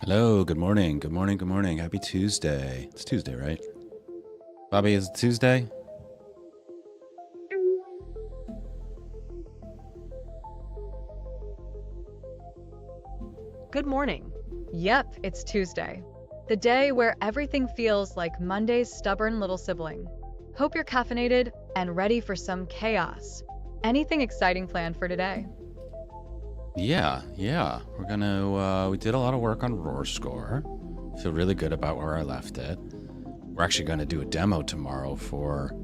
Hello, good morning, good morning, good morning. Happy Tuesday. It's Tuesday, right? Bobby, is it Tuesday? Good morning. Yep, it's Tuesday. The day where everything feels like Monday's stubborn little sibling. Hope you're caffeinated and ready for some chaos. Anything exciting planned for today? Yeah. We did a lot of work on Roar Score. Feel really good about where I left it. We're actually gonna do a demo tomorrow for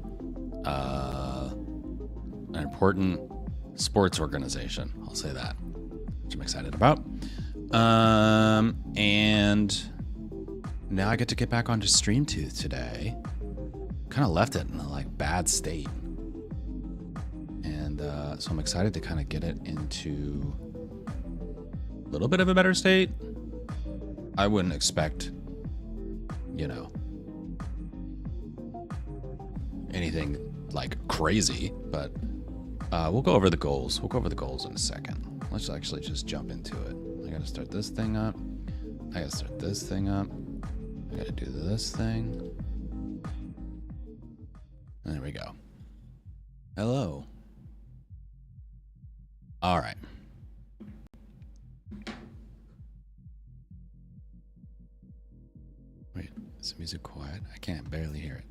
an important sports organization. I'll say that, which I'm excited about. And now I get to get back onto StreamTooth today. Kind of left it in a bad state. And so I'm excited to kind of get it into a little bit of a better state. I wouldn't expect, anything like crazy, but we'll go over the goals. We'll go over the goals in a second. Let's actually just jump into it. I gotta start this thing up. I gotta start this thing up. I gotta do this thing. There we go. Hello. All right. Wait, is the music quiet? I can't barely hear it.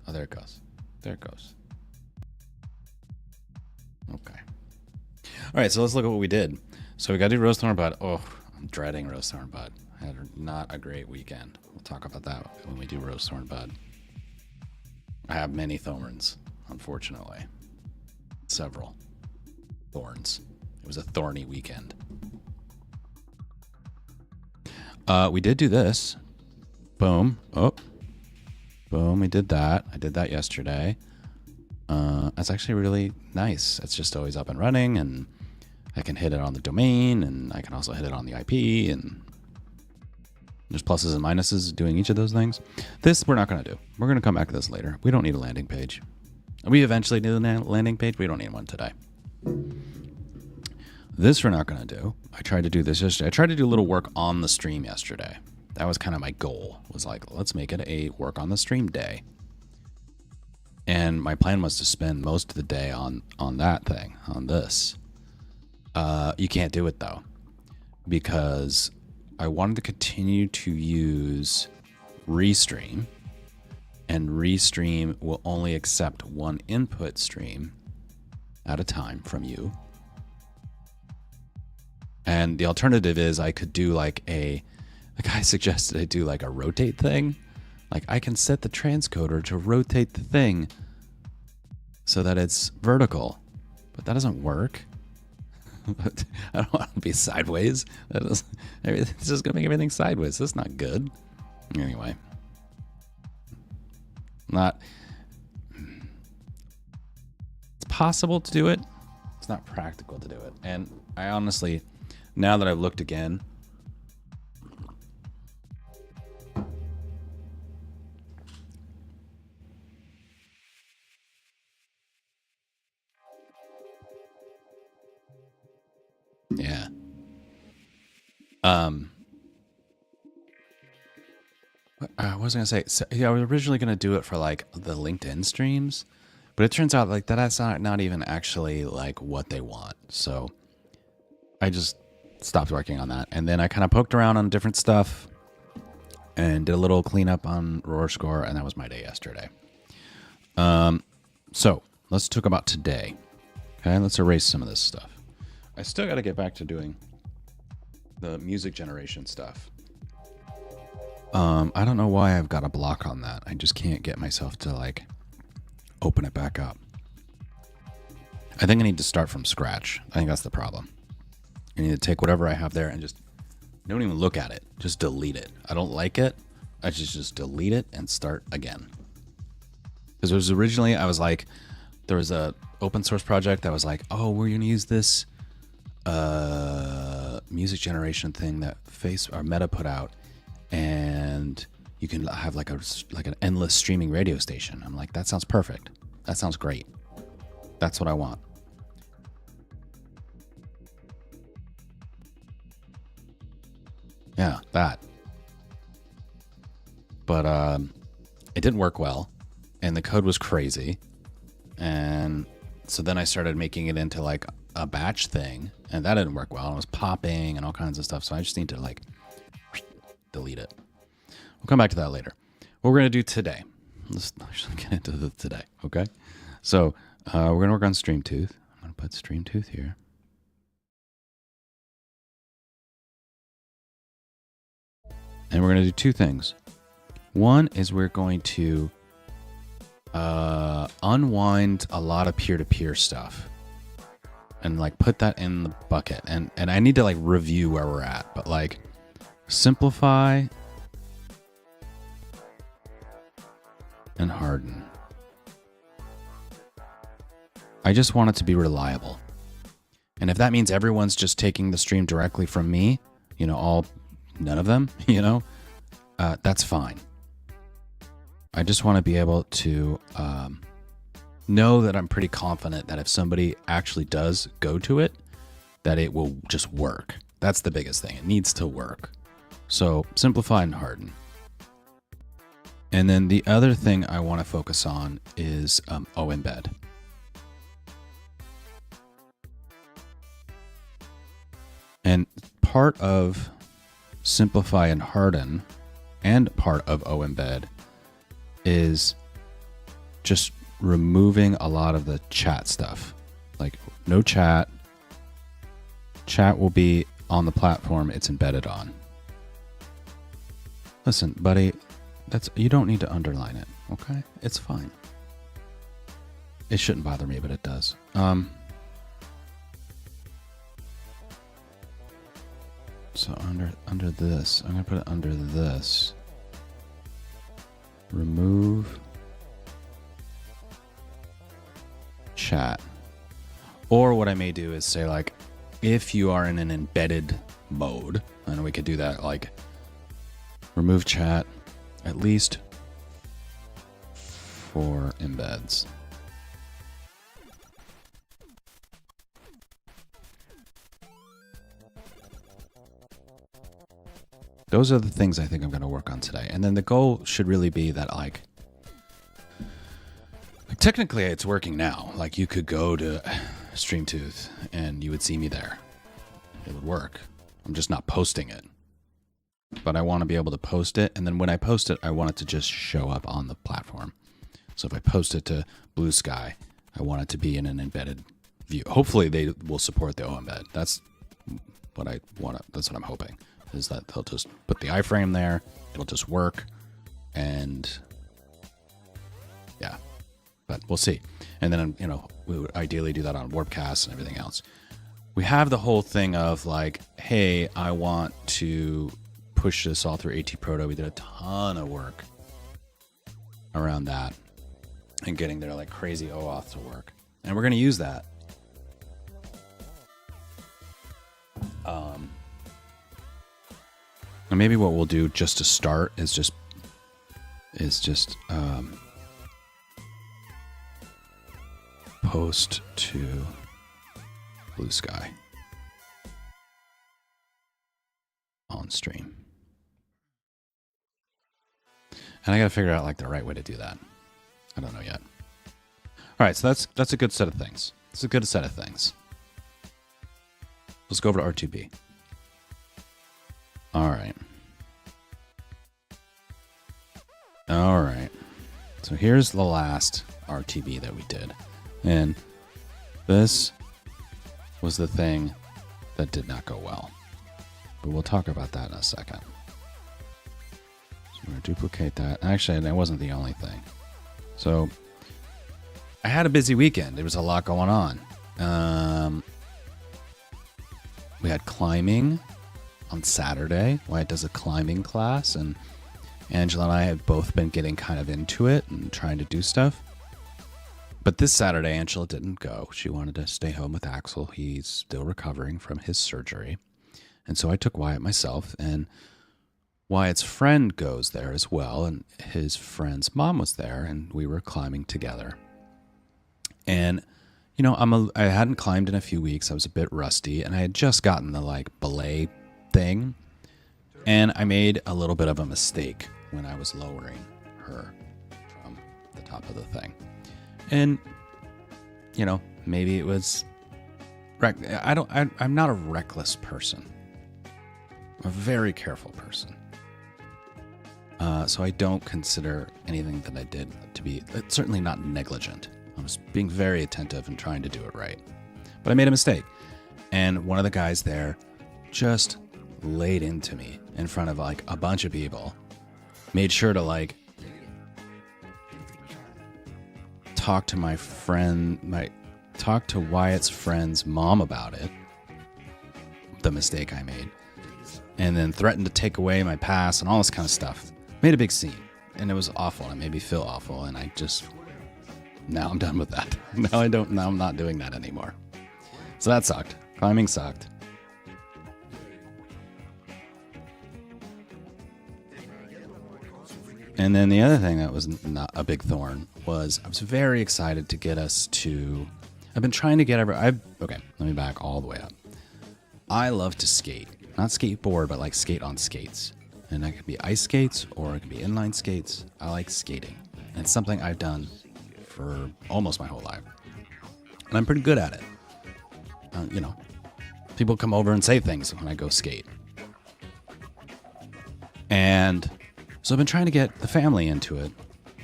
Oh, there it goes. There it goes. Okay. All right, so let's look at what we did. So we got to do roast thorn bud. Oh, I'm dreading roast thorn bud. I had not a great weekend. We'll talk about that when we do roast thorn bud. I have many thorns, unfortunately. Several thorns. It was a thorny weekend. We did do this. Boom. Oh. Boom. We did that. I did that yesterday. That's actually really nice. It's just always up and running, and I can hit it on the domain, and I can also hit it on the IP, and there's pluses and minuses doing each of those things. This we're not going to do. We're going to come back to this later. We don't need a landing page. We eventually need a landing page. We don't need one today. This we're not going to do. I tried to do this yesterday. I tried to do a little work on the stream yesterday. That was kind of my goal. Was like, let's make it a work on the stream day. And my plan was to spend most of the day on that thing, on this. You can't do it though, because I wanted to continue to use Restream, and Restream will only accept one input stream at a time from you. And the alternative is I could do the guy suggested I do like a rotate thing. Like I can set the transcoder to rotate the thing so that it's vertical, but that doesn't work. I don't want to be sideways. It's just gonna make everything sideways. That's not good. Anyway, it's possible to do it. It's not practical to do it. And I honestly, now that I've looked again, yeah. I was gonna say, so, yeah, I was originally gonna do it for like the LinkedIn streams, but it turns out like that's not even actually like what they want. So I just stopped working on that, and then I kind of poked around on different stuff and did a little cleanup on Roar Score, and that was my day yesterday. So let's talk about today. Okay, let's erase some of this stuff. I still got to get back to doing the music generation stuff. I don't know why I've got a block on that. I just can't get myself to like open it back up. I think I need to start from scratch. I think that's the problem. I need to take whatever I have there and just don't even look at it. Just delete it. I don't like it. I just delete it and start again. Because it was originally, I was like, there was a open source project that was like, oh, we're going to use this music generation thing that Meta put out, and you can have like an endless streaming radio station. I'm like, that sounds perfect. That sounds great. That's what I want. Yeah, that. but it didn't work well, and the code was crazy. And so then I started making it into like a batch thing, and that didn't work well. It was popping and all kinds of stuff. So I just need to like delete it. We'll come back to that later. What we're going to do today, let's actually get into the today. Okay. So we're going to work on StreamTooth. I'm going to put StreamTooth here. And we're going to do two things. One is we're going to unwind a lot of peer-to-peer stuff and like put that in the bucket. And I need to like review where we're at, but like simplify and harden. I just want it to be reliable. And if that means everyone's just taking the stream directly from me, you know, none of them, you know, that's fine. I just want to be able to know that I'm pretty confident that if somebody actually does go to it, that it will just work. That's the biggest thing. It needs to work. So simplify and harden. And then the other thing I want to focus on is embed. And part of simplify and harden and part of embed is just removing a lot of the chat stuff. Like no chat. Chat will be on the platform it's embedded on. Listen, buddy, you don't need to underline it, okay? It's fine. It shouldn't bother me, but it does. So under this, I'm gonna put it under this. Remove chat. Or what I may do is say like, if you are in an embedded mode, and we could do that like remove chat at least for embeds. Those are the things I think I'm going to work on today. And then the goal should really be that like technically it's working now. Like you could go to StreamTooth and you would see me there. It would work. I'm just not posting it. But I want to be able to post it. And then when I post it, I want it to just show up on the platform. So if I post it to Blue Sky, I want it to be in an embedded view. Hopefully they will support the embed. That's what I want. That's what I'm hoping. Is that they'll just put the iframe there, it'll just work, and yeah, but we'll see. And then, you know, we would ideally do that on Warpcast and everything else. We have the whole thing of like, hey, I want to push this all through AT Proto. We did a ton of work around that and getting their like crazy OAuth to work. And we're going to use that. And maybe what we'll do just to start is just post to Blue Sky on stream. And I got to figure out like the right way to do that. I don't know yet. All right, so that's a good set of things. It's a good set of things. Let's go over to R2B. All right. All right. So here's the last RTB that we did. And this was the thing that did not go well. But we'll talk about that in a second. So we're going to duplicate that. Actually, that wasn't the only thing. So I had a busy weekend. There was a lot going on. We had climbing on Saturday. Wyatt does a climbing class, and Angela and I have both been getting kind of into it and trying to do stuff. But this Saturday, Angela didn't go. She wanted to stay home with Axel. He's still recovering from his surgery. And so I took Wyatt myself, and Wyatt's friend goes there as well, and his friend's mom was there, and we were climbing together. And you know, I hadn't climbed in a few weeks. I was a bit rusty, and I had just gotten the like belay thing, and I made a little bit of a mistake. when I was lowering her from the top of the thing. And, you know, maybe it was... I'm not a reckless person. I'm a very careful person. So I don't consider anything that I did to be... certainly not negligent. I was being very attentive and trying to do it right. But I made a mistake. And one of the guys there just laid into me in front of like a bunch of people. Made sure to like talk to my friend, talk to Wyatt's friend's mom about it. The mistake I made. And then threatened to take away my pass and all this kind of stuff. Made a big scene. And it was awful. It made me feel awful. And I just... Now I'm done with that. Now I'm not doing that anymore. So that sucked. Climbing sucked. And then the other thing that was not a big thorn was I was very excited to get us to... I've been trying to get okay, let me back all the way up. I love to skate. Not skateboard, but like skate on skates. And that could be ice skates or it could be inline skates. I like skating. And it's something I've done for almost my whole life. And I'm pretty good at it. You know, people come over and say things when I go skate. And so I've been trying to get the family into it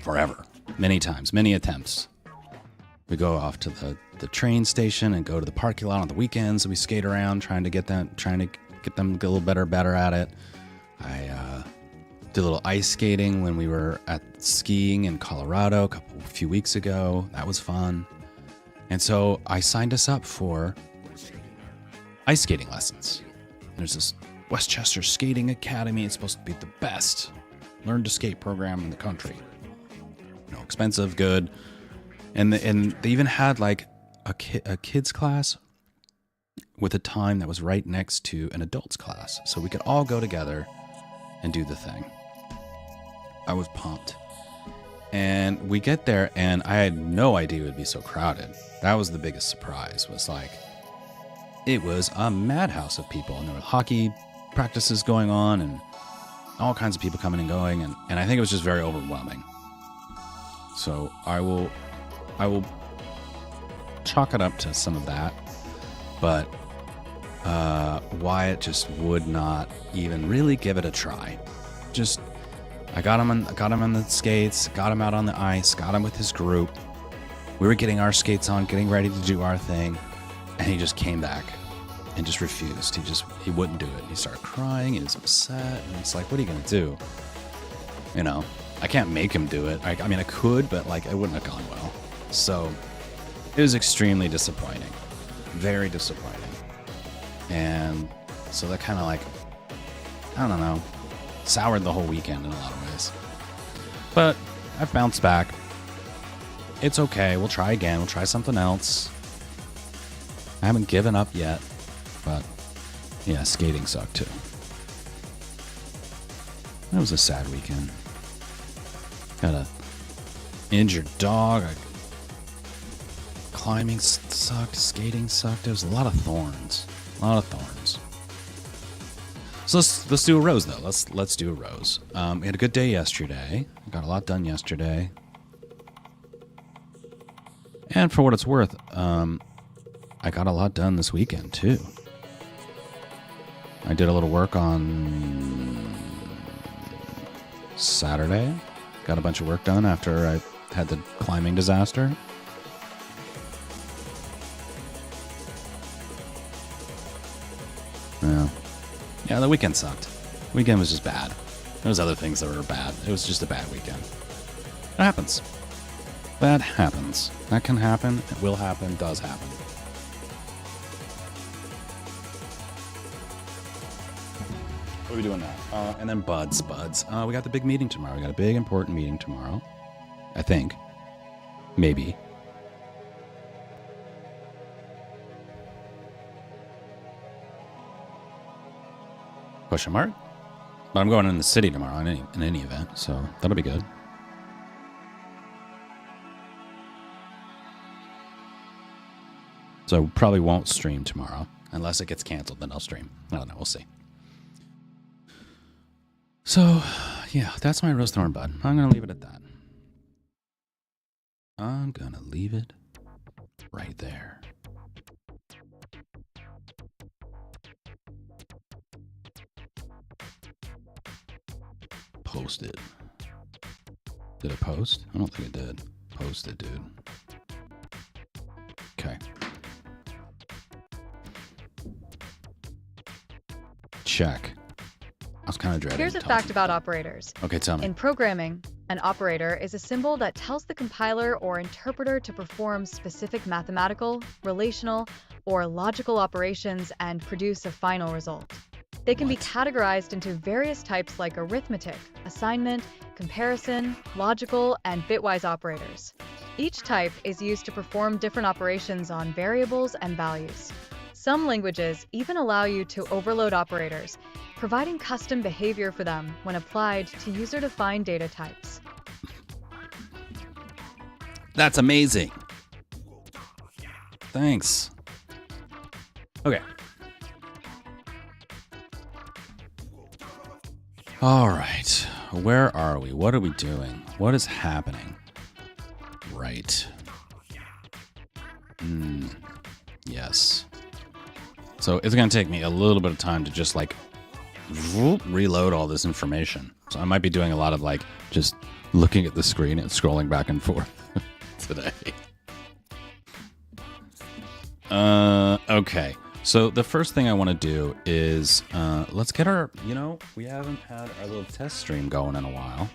forever. Many times, many attempts. We go off to the train station and go to the parking lot on the weekends. And we skate around trying to get them a little better at it. I did a little ice skating when we were at skiing in Colorado a few weeks ago. That was fun. And so I signed us up for ice skating lessons. There's this Westchester Skating Academy. It's supposed to be the best learn to skate program in the country. You know, expensive, good. And they even had like a kids class with a time that was right next to an adults class. So we could all go together and do the thing. I was pumped. And we get there and I had no idea it would be so crowded. That was the biggest surprise, was like, it was a madhouse of people. And there were hockey practices going on and all kinds of people coming and going. And I think it was just very overwhelming. So I will chalk it up to some of that. But Wyatt just would not even really give it a try. Just, I got him on the skates, got him out on the ice, got him with his group. We were getting our skates on, getting ready to do our thing, and he just came back and just refused. He wouldn't do it. He started crying, he was upset, and it's like, what are you gonna do? You know, I can't make him do it. I mean, I could, but like, it wouldn't have gone well. So it was extremely disappointing, very disappointing. And so that kind of like, I don't know, soured the whole weekend in a lot of ways. But I've bounced back. It's okay. We'll try again. We'll try something else. I haven't given up yet, but yeah, skating sucked too. That was a sad weekend. Got a injured dog. Climbing sucked. Skating sucked. There was a lot of thorns. A lot of thorns. So let's do a rose though. Let's do a rose. We had a good day yesterday. Got a lot done yesterday. And for what it's worth, I got a lot done this weekend too. I did a little work on Saturday. Got a bunch of work done after I had the climbing disaster. Yeah, the weekend sucked. Weekend was just bad. There was other things that were bad. It was just a bad weekend. It happens. That happens. That can happen. It will happen. Does happen. What are we doing now? And then buds. We got the big meeting tomorrow. We got a big important meeting tomorrow. I think. Maybe. Question mark? But I'm going in the city tomorrow in any event, so that'll be good. So I probably won't stream tomorrow. Unless it gets canceled, then I'll stream. I don't know, we'll see. So, Yeah, that's my rose thorn bud. I'm going to leave it at that. I'm going to leave it right there. Post it. Did it post? I don't think it did. Post it, dude. Okay. Check. I was kind of dreading. Here's a fact about operators. Okay, tell me. In programming, an operator is a symbol that tells the compiler or interpreter to perform specific mathematical, relational, or logical operations and produce a final result. They can be categorized into various types like arithmetic, assignment, comparison, logical, and bitwise operators. Each type is used to perform different operations on variables and values. Some languages even allow you to overload operators, providing custom behavior for them when applied to user-defined data types. That's amazing. Thanks. Okay. All right. Where are we? What are we doing? What is happening? Right. Yes. So it's going to take me a little bit of time to just like reload all this information. So I might be doing a lot of like just looking at the screen and scrolling back and forth today. Okay. So the first thing I want to do is let's get our, we haven't had our little test stream going in a while.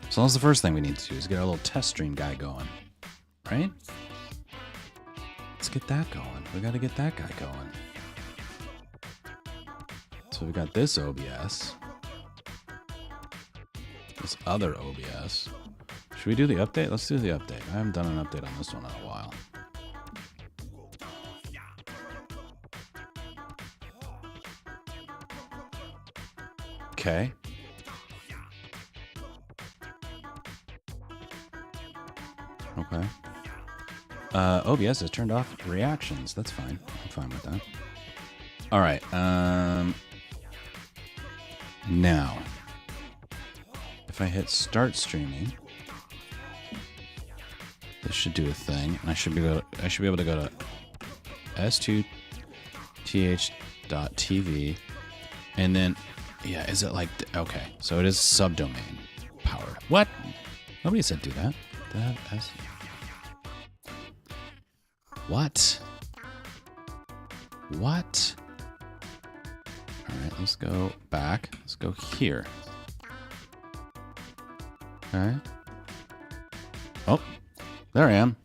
So that's the first thing we need to do is get our little test stream guy going, right? Let's get that going. We got to get that guy going. So we got this OBS. This other OBS. Should we do the update? Let's do the update. I haven't done an update on this one in a while. Okay. Okay. OBS has turned off reactions. That's fine. I'm fine with that. All right. Now, if I hit start streaming, this should do a thing, and I should be able to go to s2th.tv, and then, yeah, is it like, okay, so it is subdomain powered. What? Nobody said do that. What? What? All right, let's go back. Let's go here. Okay. Oh, there I am.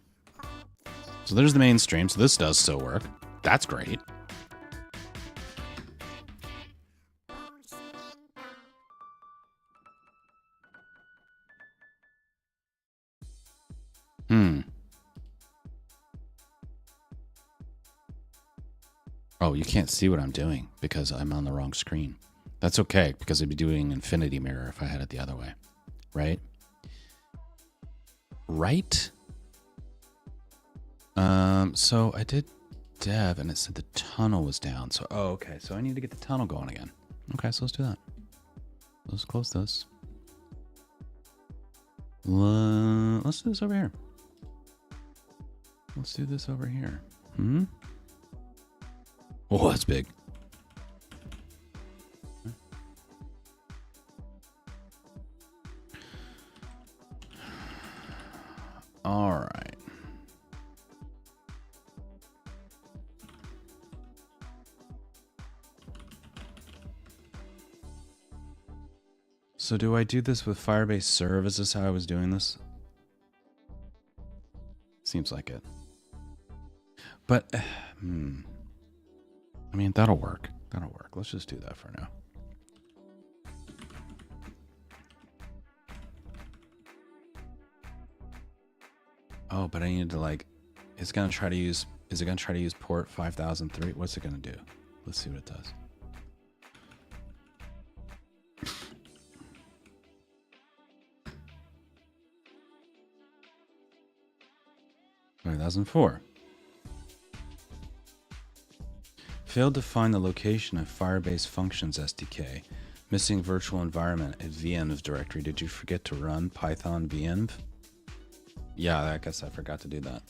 So there's the main stream. So this does still work. That's great. Oh, you can't see what I'm doing because I'm on the wrong screen. That's okay, because I'd be doing infinity mirror if I had it the other way. Right? Right? So I did dev and it said the tunnel was down. So, oh, okay. So I need to get the tunnel going again. Okay, so let's do that. Let's close this. Let's do this over here. Let's do this over here. Oh, that's big. All right. So do I do this with Firebase Serve? Is this how I was doing this? Seems like it. But, I mean, that'll work. That'll work. Let's just do that for now. Oh, but I need to like, is it going to try to use port 5003? What's it going to do? Let's see what it does. 5004. Failed to find the location of Firebase Functions SDK. Missing virtual environment at venv directory. Did you forget to run python venv? Yeah, I guess I forgot to do that.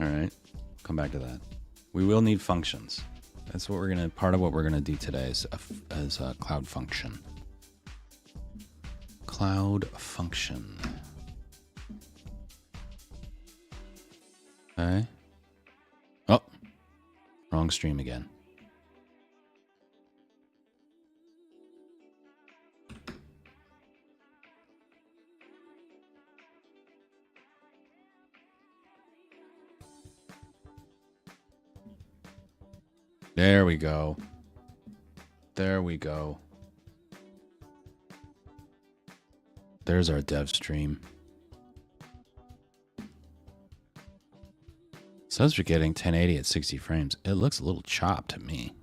All right, come back to that. We will need functions. That's what we're gonna. Part of what we're gonna do today is a cloud function. Cloud function. Okay. Oh, wrong stream again. There we go. There we go. There's our dev stream. Says we're getting 1080 at 60 frames. It looks a little chopped to me.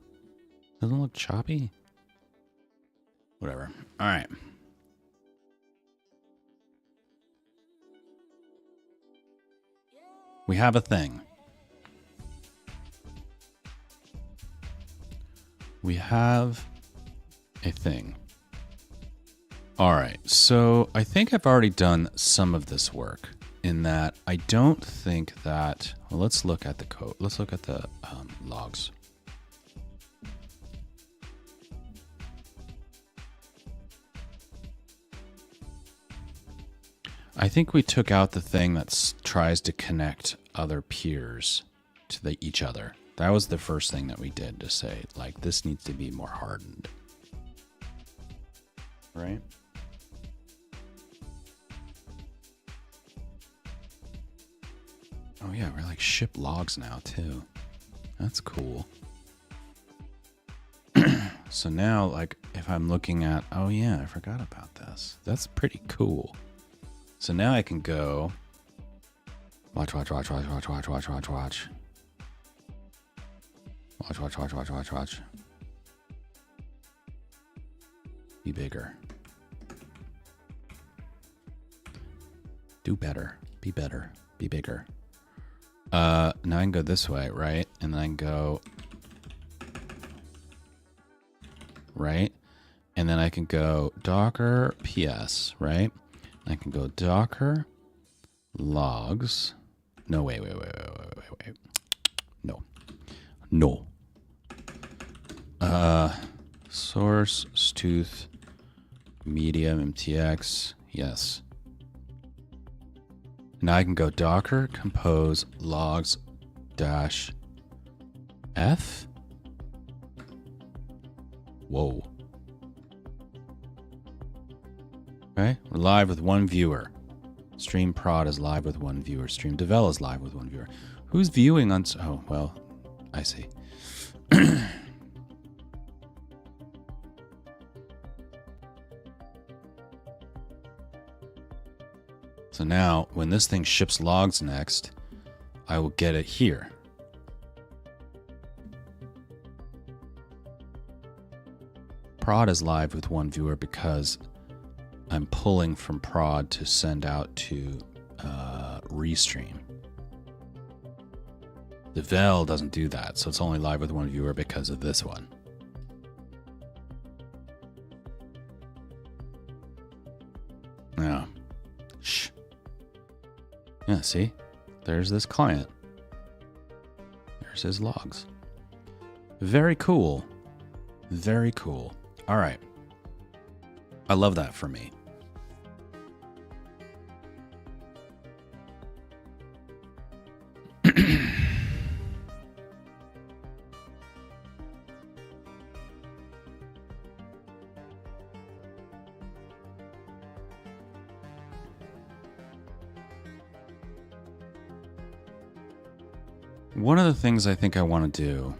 Doesn't it look choppy? Whatever. All right. We have a thing. We have a thing. All right, so I think I've already done some of this work in that I don't think that, well, let's look at the code. Let's look at the logs. I think we took out the thing that tries to connect other peers to each other. That was the first thing that we did to say, like, this needs to be more hardened. Right? Oh yeah, we're like ship logs now too. That's cool. So now, like, if I'm looking at, oh yeah, I forgot about this. That's pretty cool. So now I can go watch. Watch. Be bigger. Do better. Be better. Be bigger. Now I can go this way, right? And then I can go right. And then I can go Docker PS, right? I can go Docker logs. No, wait. No. Source, StreamTooth, medium, MTX. Yes. Now I can go Docker compose logs dash F. Whoa. Okay, we're live with one viewer. Stream prod is live with one viewer. Stream devel is live with one viewer. Who's viewing on? Oh, well, I see. So now, when this thing ships logs next, I will get it here. Prod is live with one viewer because I'm pulling from prod to send out to restream. The vel doesn't do that, so it's only live with one viewer because of this one. Yeah. Shh. Yeah, see? There's this client. There's his logs. Very cool. Very cool. All right. I love that for me. One of the things I think I want to do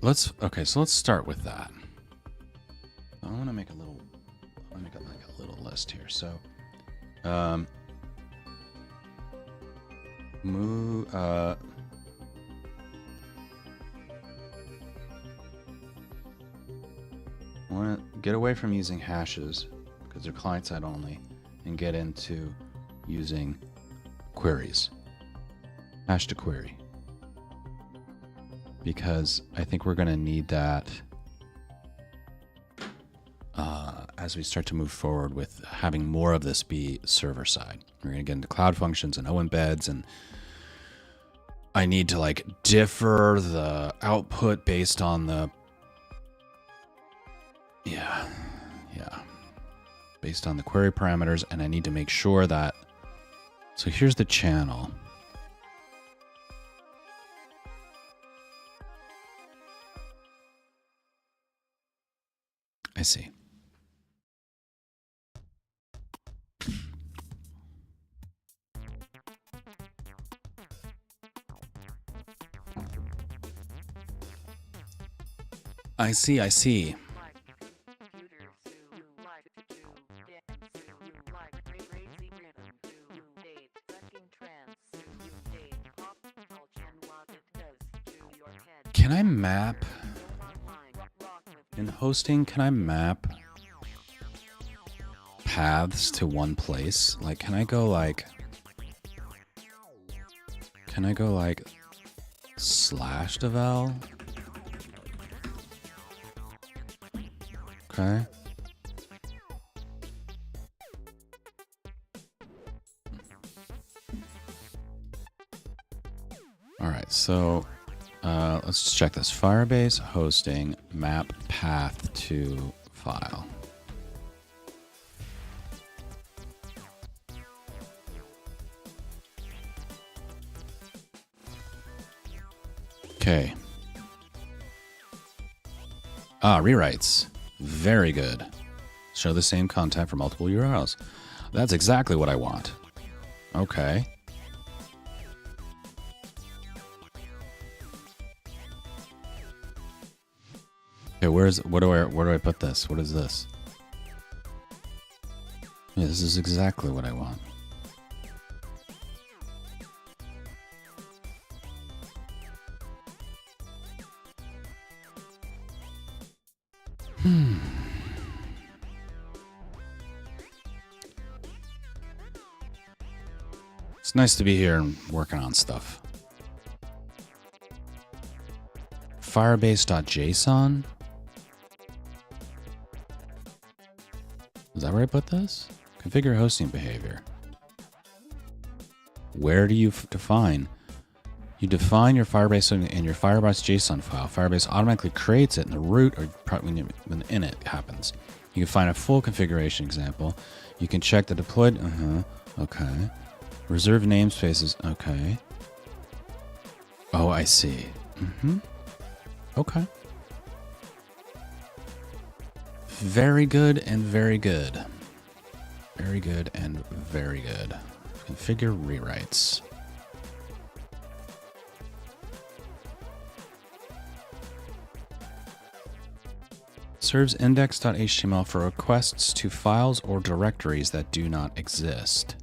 let's start with that. I want to make a little list here. So move want to get away from using hashes because they're client side only and get into using queries. Hash to query. Because I think we're going to need that as we start to move forward with having more of this be server side. We're going to get into cloud functions and O embeds, and I need to like differ the output based on the based on the query parameters, and I need to make sure that, so here's the channel. I see. I see. Can I map in hosting? Can I map paths to one place? Like, can I go like /devel? Okay. All right, so let's just check this. Firebase hosting map path to file. Okay. Rewrites. Very good. Show the same content for multiple URLs. That's exactly what I want. Okay. Okay, where do I put this? What is this? Yeah, this is exactly what I want. It's nice to be here and working on stuff. Firebase.json? Is that where I put this? Configure hosting behavior. Where do you define? You define your Firebase in your Firebase JSON file. Firebase automatically creates it in the root or when init happens. You can find a full configuration example. You can check the deployed. Okay. Reserve namespaces. Okay. Oh, I see. Okay. Very good and very good. Very good and very good. Configure rewrites. Serves index.html for requests to files or directories that do not exist.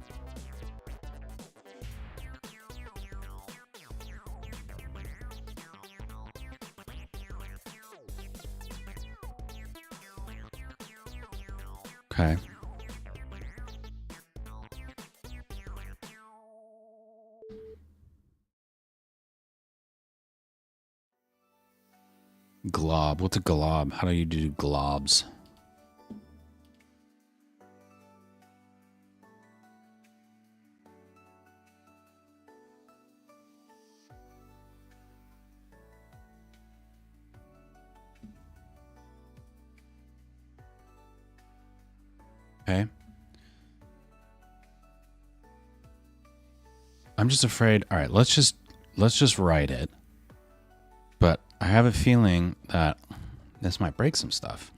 Okay. Glob. What's a glob? How do you do globs? Okay. I'm just afraid. All right, let's just write it. But I have a feeling that this might break some stuff.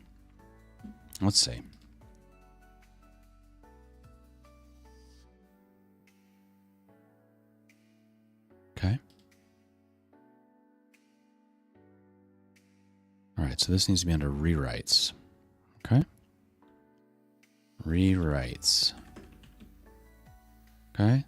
Let's see. Okay. All right, so this needs to be under rewrites. Okay. Rewrites. Okay.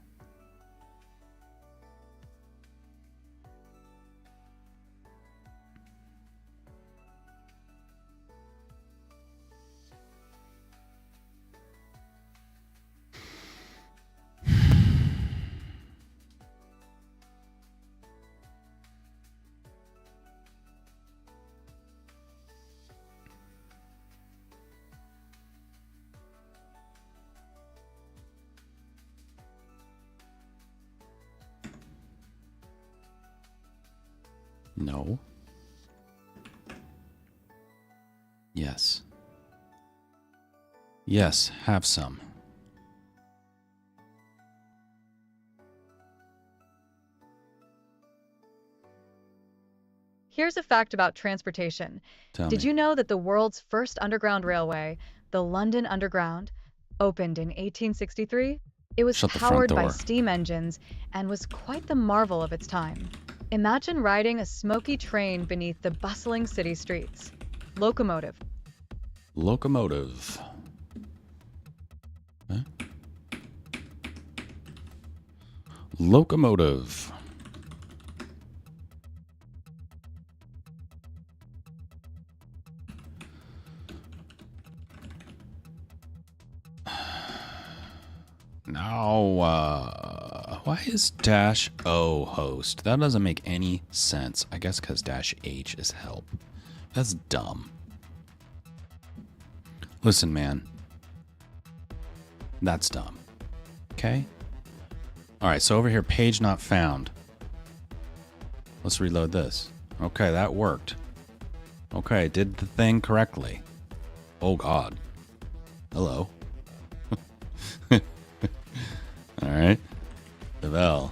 No. Yes. Yes, have some. Here's a fact about transportation. Tell Did me. you know that the world's first underground railway, the London Underground, opened in 1863? It was Shut the front powered by door. steam engines and was quite the marvel of its time. Imagine riding a smoky train beneath the bustling city streets. Locomotive. Locomotive. Huh? Locomotive. Now, why is dash O host? That doesn't make any sense. I guess because dash H is help. That's dumb. Listen, man. That's dumb. Okay? Alright, so over here, page not found. Let's reload this. Okay, that worked. Okay, did the thing correctly. Oh, God. Hello. Alright. Devel.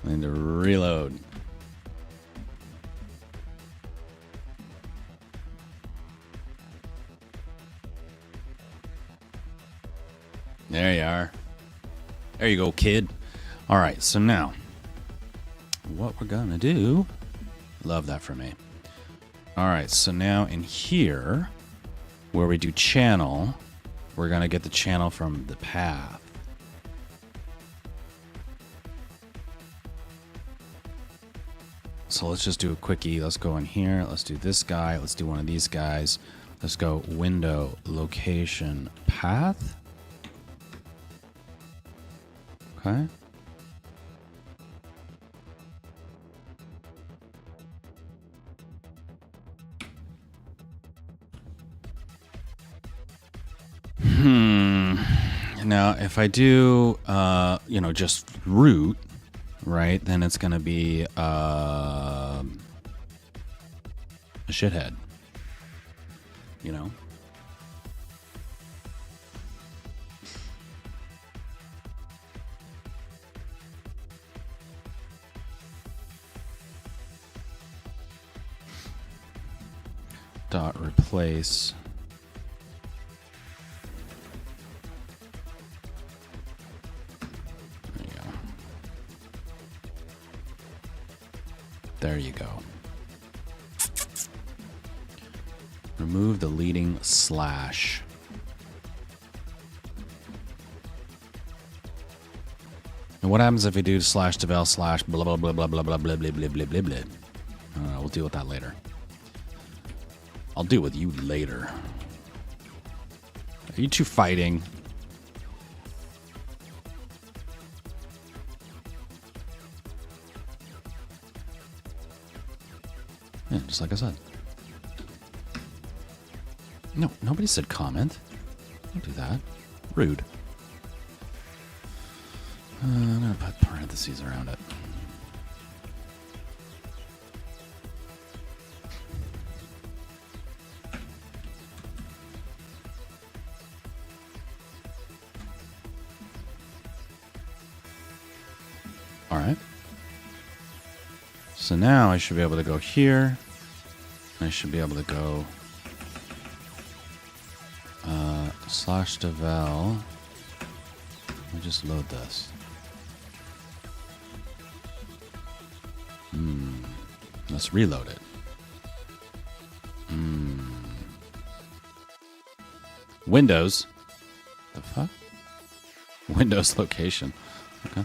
I need to reload. There you are. There you go, kid. Alright, so now, what we're gonna do... Love that for me. Alright, so now in here, where we do channel, we're gonna get the channel from the path. So let's just do a quickie. Let's go in here. Let's do this guy. Let's do one of these guys. Let's go window, location, path. Okay. Now, if I do, you know, just root, right, then it's going to be a shithead, you know? Dot replace. There you go. Remove the leading slash. And what happens if we do slash devel slash blah blah blah blah blah blah blah blah blah blah blah blah? We'll deal with that later. I'll deal with you later. Are you two fighting? Yeah, just like I said. No, nobody said comment. Don't do that. Rude. I'm gonna put parentheses around it. All right. So now I should be able to go here. I should be able to go slash devel. Let me just load this. Let's reload it. Windows. The fuck? Windows location. Okay.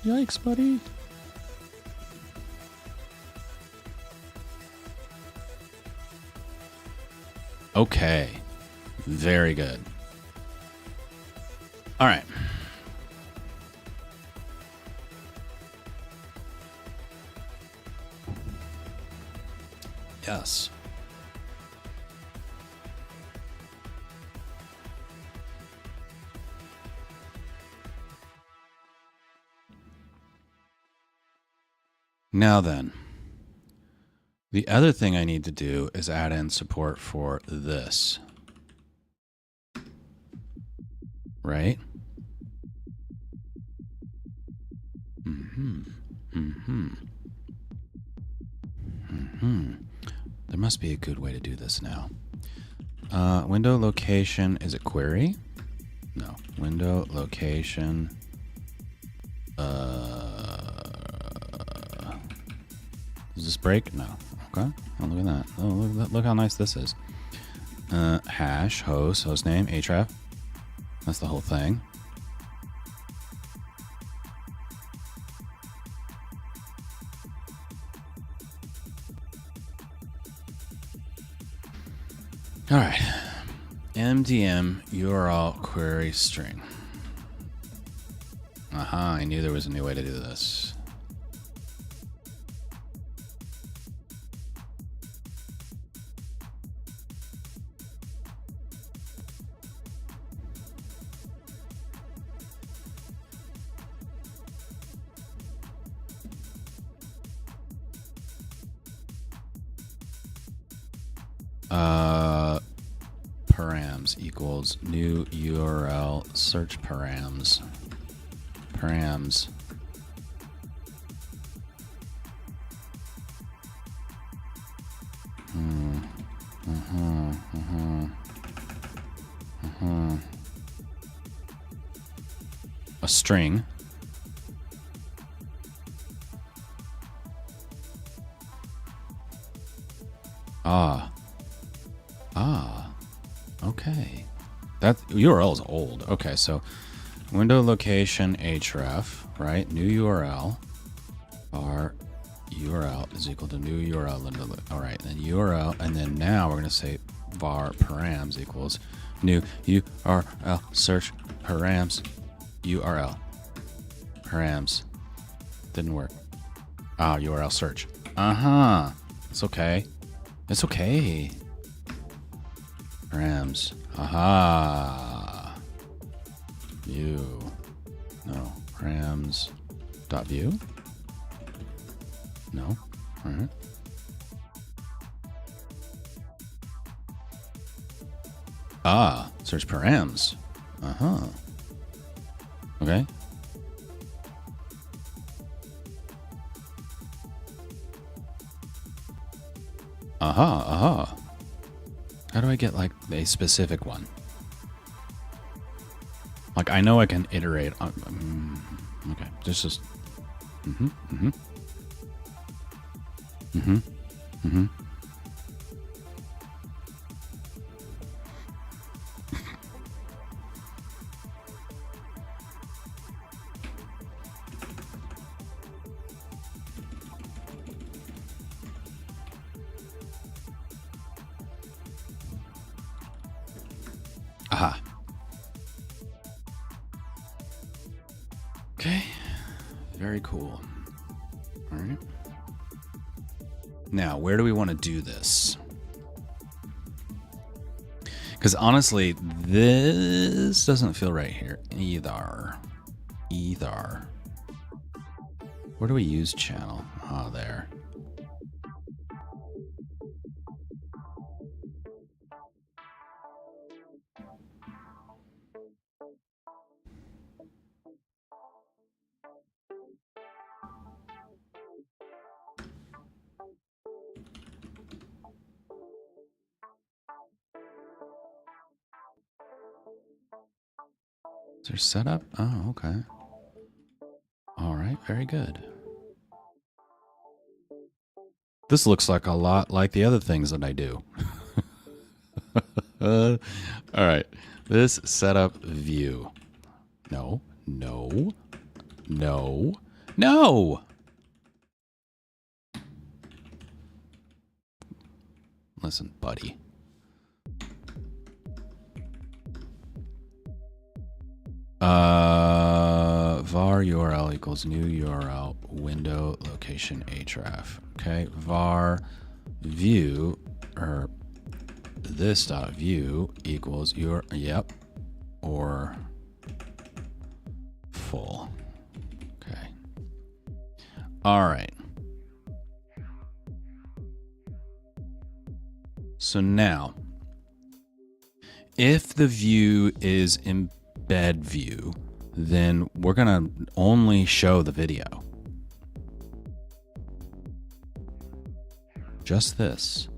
Yikes, buddy. Okay. Very good. All right. Yes. Now then, the other thing I need to do is add in support for this. Right? There must be a good way to do this now. Window location, is it query? No. Window location. Does this break? No. Okay. Oh, look at that. Oh, look how nice this is. Hash, host, hostname, href. That's the whole thing. All right. MDM URL query string. Aha, I knew there was a new way to do this. Params equals new URL search params. Params. A string. Okay. That URL is old. Okay, so window location href, right? New URL. Var URL is equal to new URL. All right, then URL, and then now we're going to say var params equals new URL search params URL. Params. Didn't work. URL search. It's okay. It's okay. Params. Aha. View. No. Params. Dot view. No. All right. Search params. Okay. How do I get like a specific one? Like I know I can iterate. Okay, just. Aha. Okay. Very cool. All right. Now, where do we want to do this? Because honestly, this doesn't feel right here either. Where do we use channel? There. Is there setup? Oh, okay. All right, very good. This looks like a lot like the other things that I do. All right, this setup view. No. Listen, buddy. Var URL equals new URL window location href. Okay, var view or this dot view equals your or full. Okay. All right. So now, if the view is embed view, then we're going to only show the video. Just this.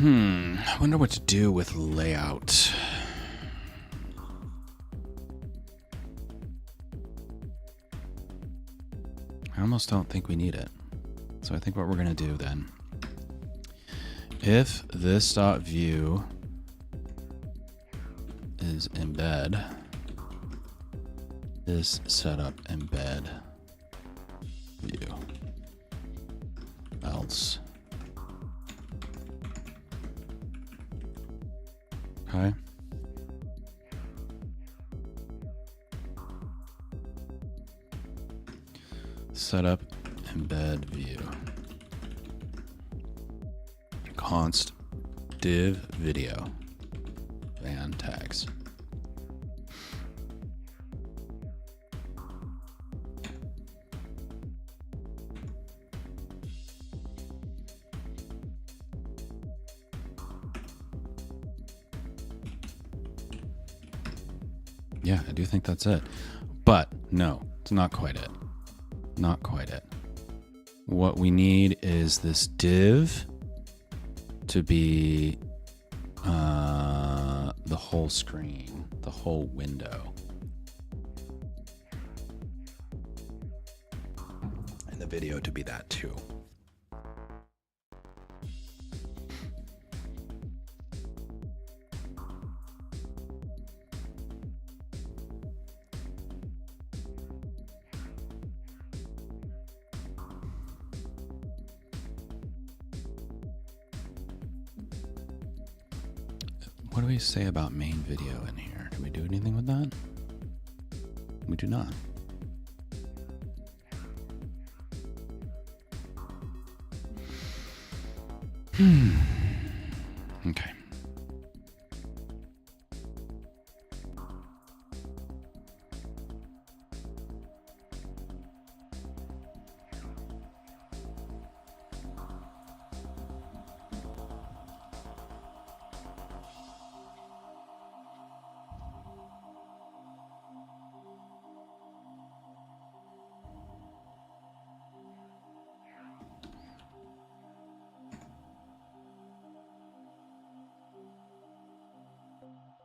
I wonder what to do with layout. I almost don't think we need it. So I think what we're going to do then, if this dot view is embed, this setup embed view, else. Okay. Setup embed view. Const div video. Van tags. Yeah, I do think that's it. But no, it's not quite it. Not quite it. What we need is this div to be the whole screen, the whole window. And the video to be that too. What do we say about main video in here? Do we do anything with that? We do not. Okay.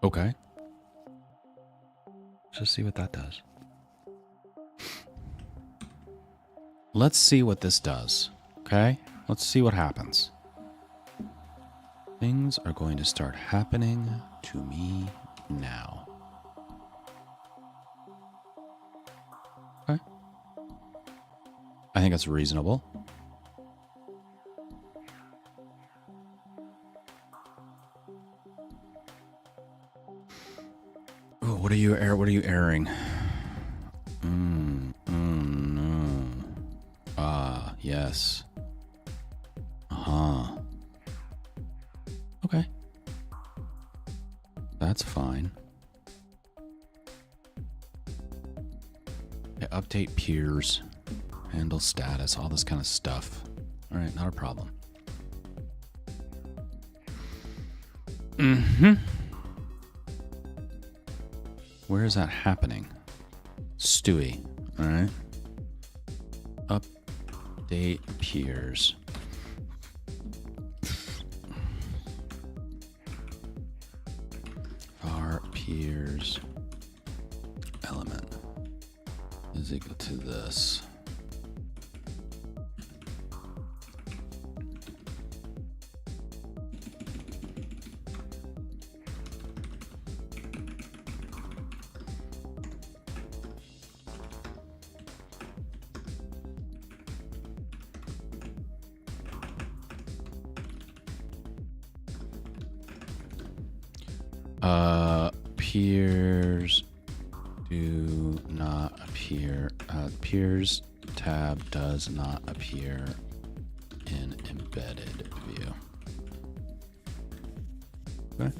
Okay. Let's just see what that does. Let's see what this does. Okay? Let's see what happens. Things are going to start happening to me now. Okay. I think that's reasonable. What are you airing? No. Ah, yes. Uh-huh. Okay. That's fine. Okay, update peers, handle status, all this kind of stuff. All right, not a problem. Where is that happening? Stewie. All right. Update peers. Var peers element is equal to this. Peers do not appear. Peers tab does not appear in embedded view. Okay.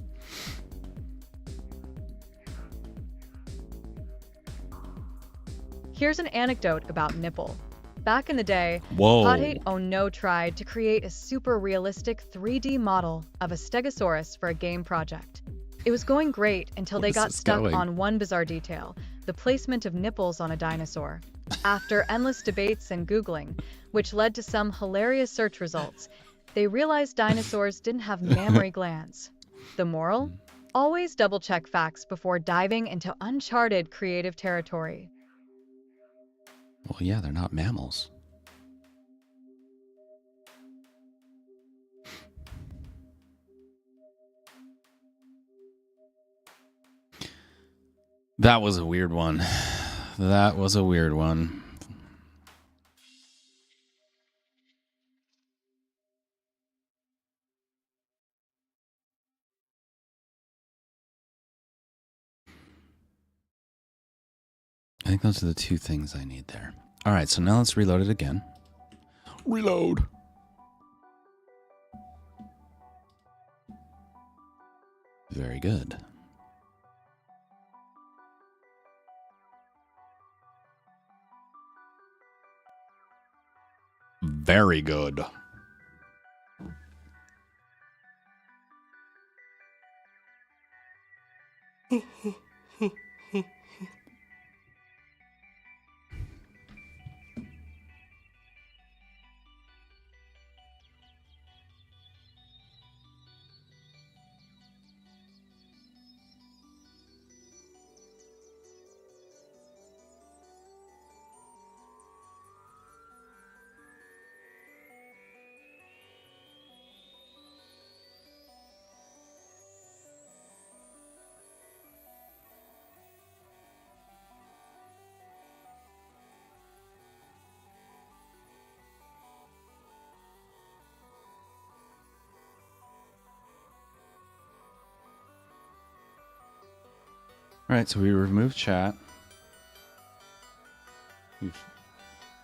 Here's an anecdote about nipple. Back in the day, Whoa. Pothate Oh No tried to create a super realistic 3D model of a stegosaurus for a game project. It was going great until they got stuck on one bizarre detail, the placement of nipples on a dinosaur. After endless debates and Googling, which led to some hilarious search results, they realized dinosaurs didn't have mammary glands. The moral? Always double-check facts before diving into uncharted creative territory. Well, yeah, they're not mammals. That was a weird one. That was a weird one. I think those are the two things I need there. All right, so now let's reload it again. Reload. Very good. Very good. All right, so we removed chat. We've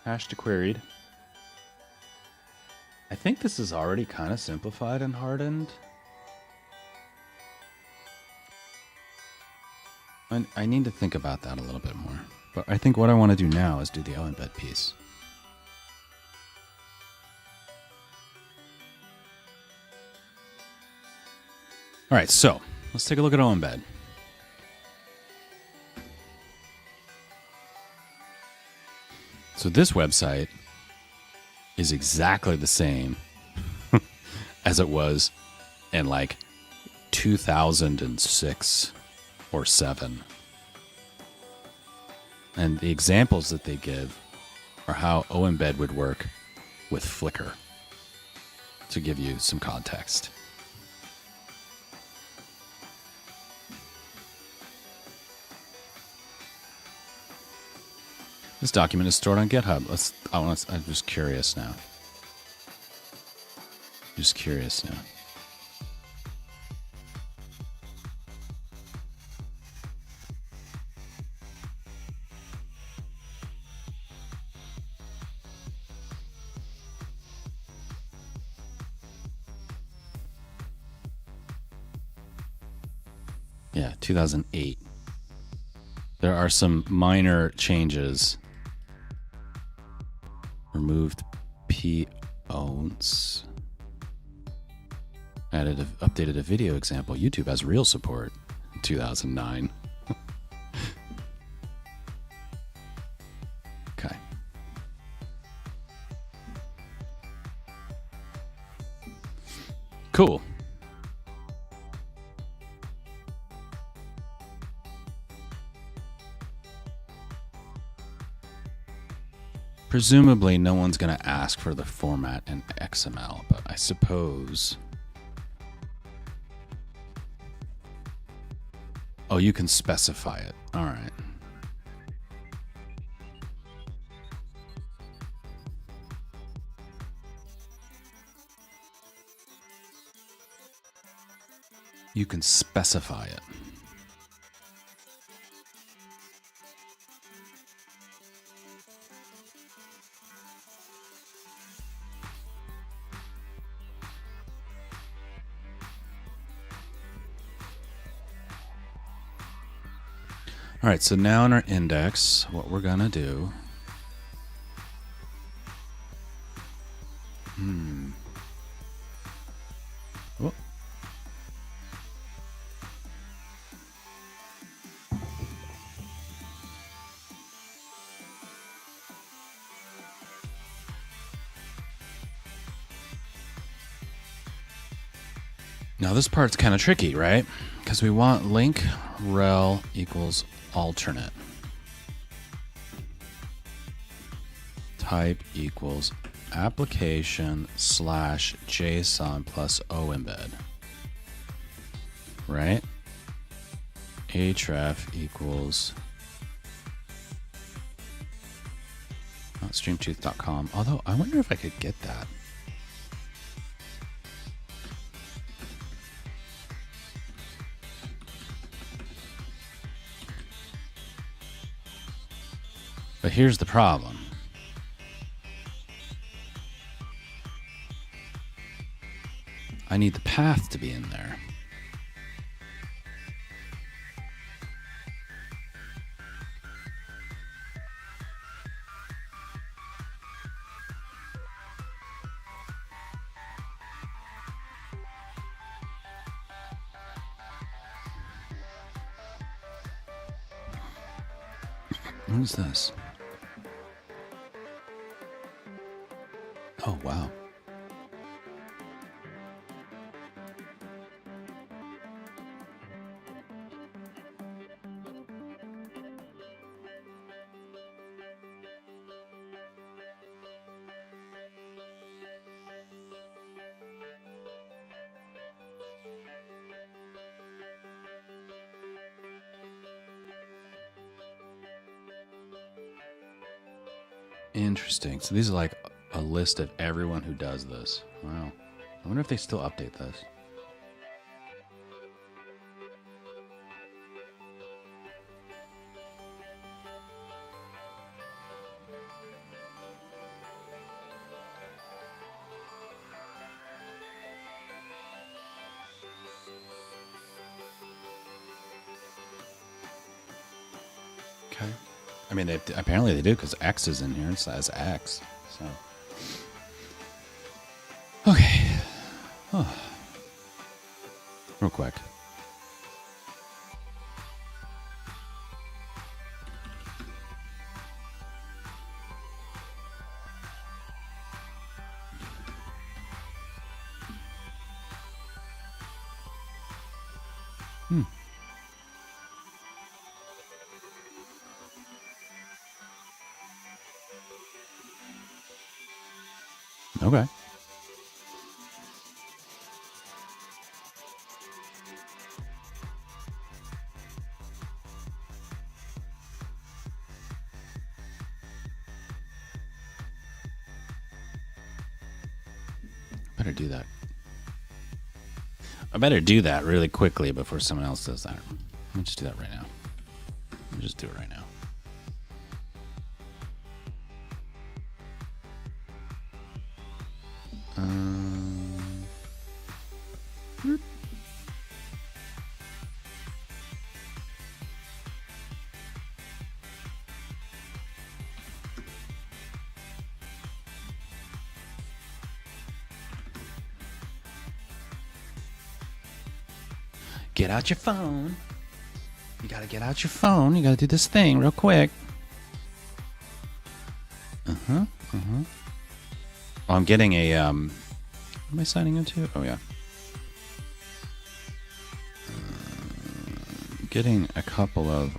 hashed to queried. I think this is already kind of simplified and hardened. I need to think about that a little bit more. But I think what I want to do now is do the embed piece. All right, so let's take a look at embed. So this website is exactly the same as it was in like 2006 or 7. And the examples that they give are how embed would work with Flickr, to give you some context. This document is stored on GitHub. I'm just curious now. Just curious now. Yeah, 2008. There are some minor changes. Removed p-owns. Updated a video example. YouTube has real support in 2009. Okay. Cool. Presumably, no one's going to ask for the format in XML, but I suppose... Oh, you can specify it. All right. you can specify it. All right, so now in our index, what we're gonna do. Oh. Now this part's kind of tricky, right? Because we want link rel equals alternate. Type equals application / JSON plus O embed. Right? href equals StreamTooth.com. Although I wonder if I could get that. But here's the problem. I need the path to be in there. What is this? Oh, wow. Interesting. So these are like a list of everyone who does this. Wow. I wonder if they still update this. Okay. I mean, apparently they do because X is in here. It says X. So. Okay. Oh. Real quick. Okay. Better do that. I better do that really quickly before someone else does that. Let me just do that right now. Let me just do it right now. Get out your phone. You gotta get out your phone. You gotta do this thing real quick. Oh, I'm getting a what am I signing into? Oh yeah. Getting a couple of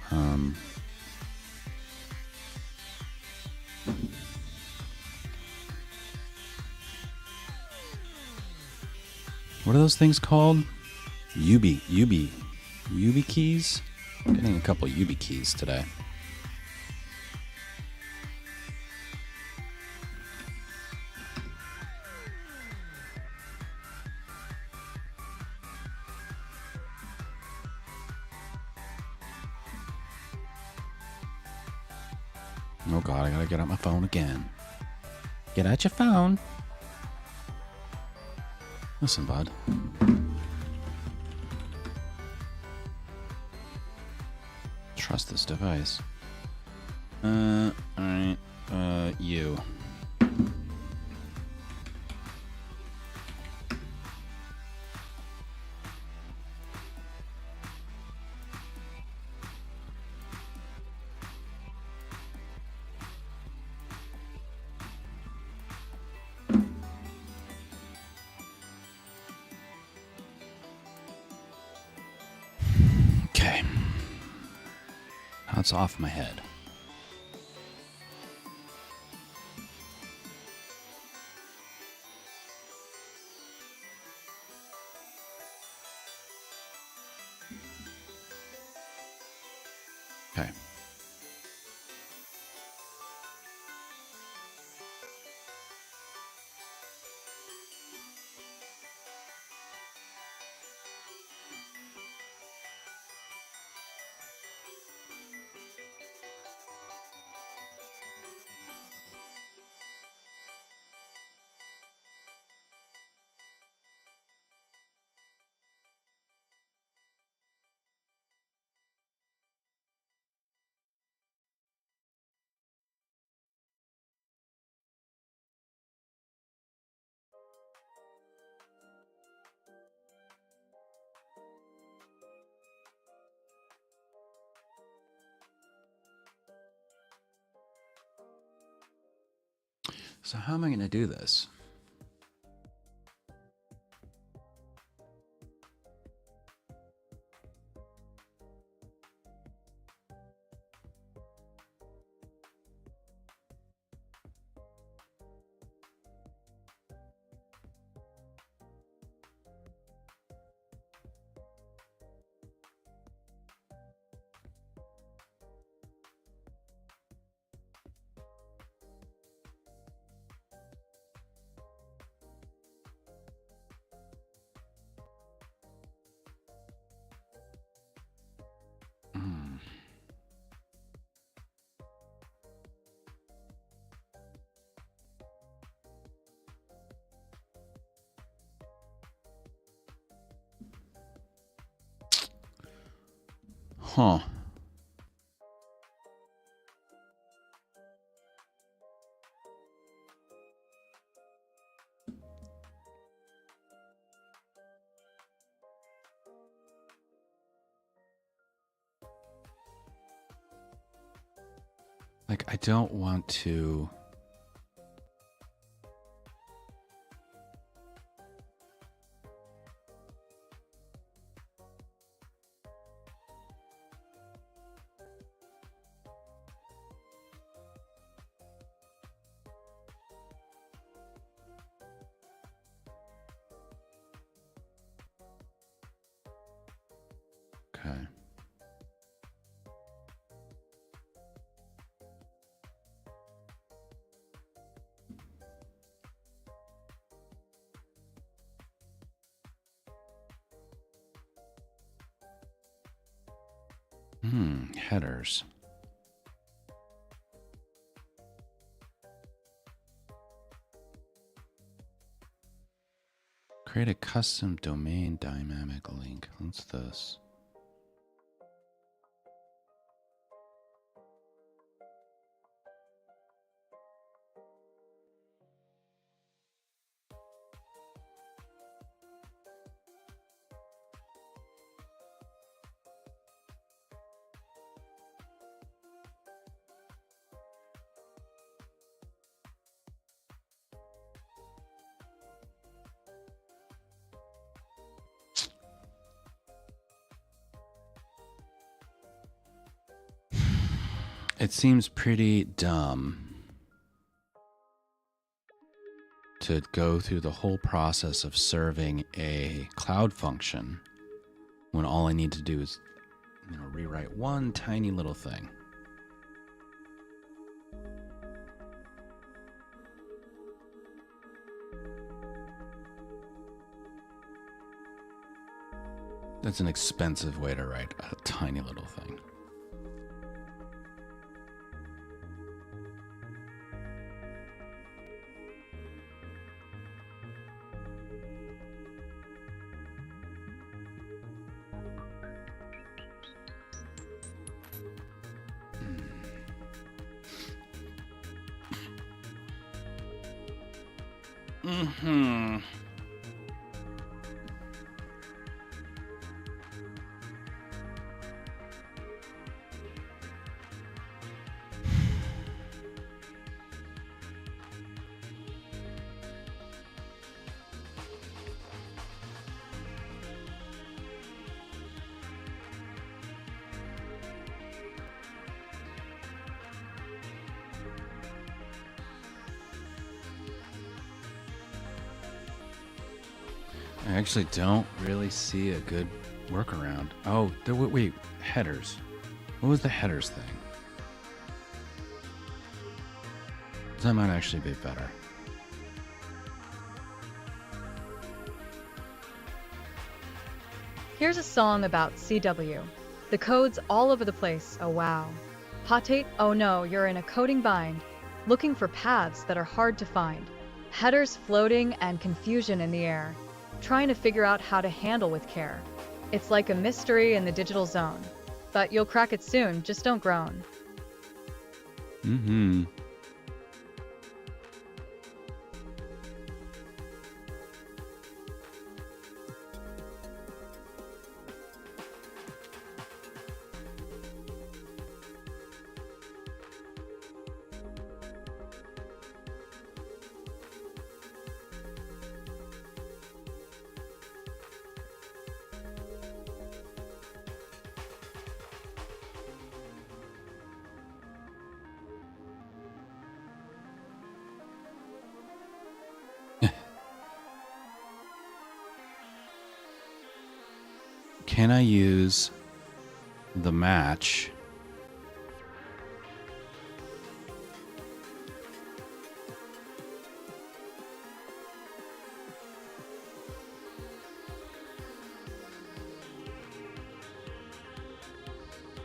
what are those things called? Ubi keys? I'm getting a couple Ubi keys today. Oh god, I gotta get out my phone again. Get out your phone. Listen, bud. Trust this device. Alright. You. Okay. That's off my head. Okay. So how am I going to do this? Huh. Like, I don't want to... Okay. Headers. Create a custom domain dynamic link. What's this? It seems pretty dumb to go through the whole process of serving a cloud function when all I need to do is, rewrite one tiny little thing. That's an expensive way to write a tiny little thing. Mm-hmm. I actually don't really see a good workaround. Oh, wait, headers. What was the headers thing? That might actually be better. Here's a song about CW. The code's all over the place, oh wow. Potate, oh no, you're in a coding bind. Looking for paths that are hard to find. Headers floating and confusion in the air. Trying to figure out how to handle with care. It's like a mystery in the digital zone. But you'll crack it soon, just don't groan. Mm-hmm. Can I use the match?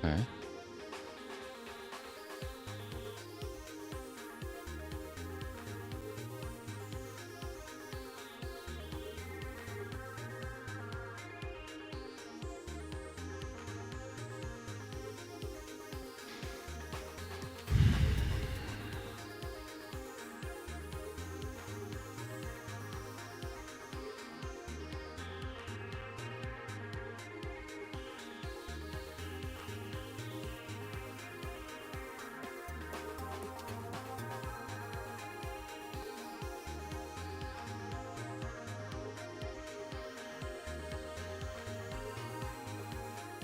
Okay.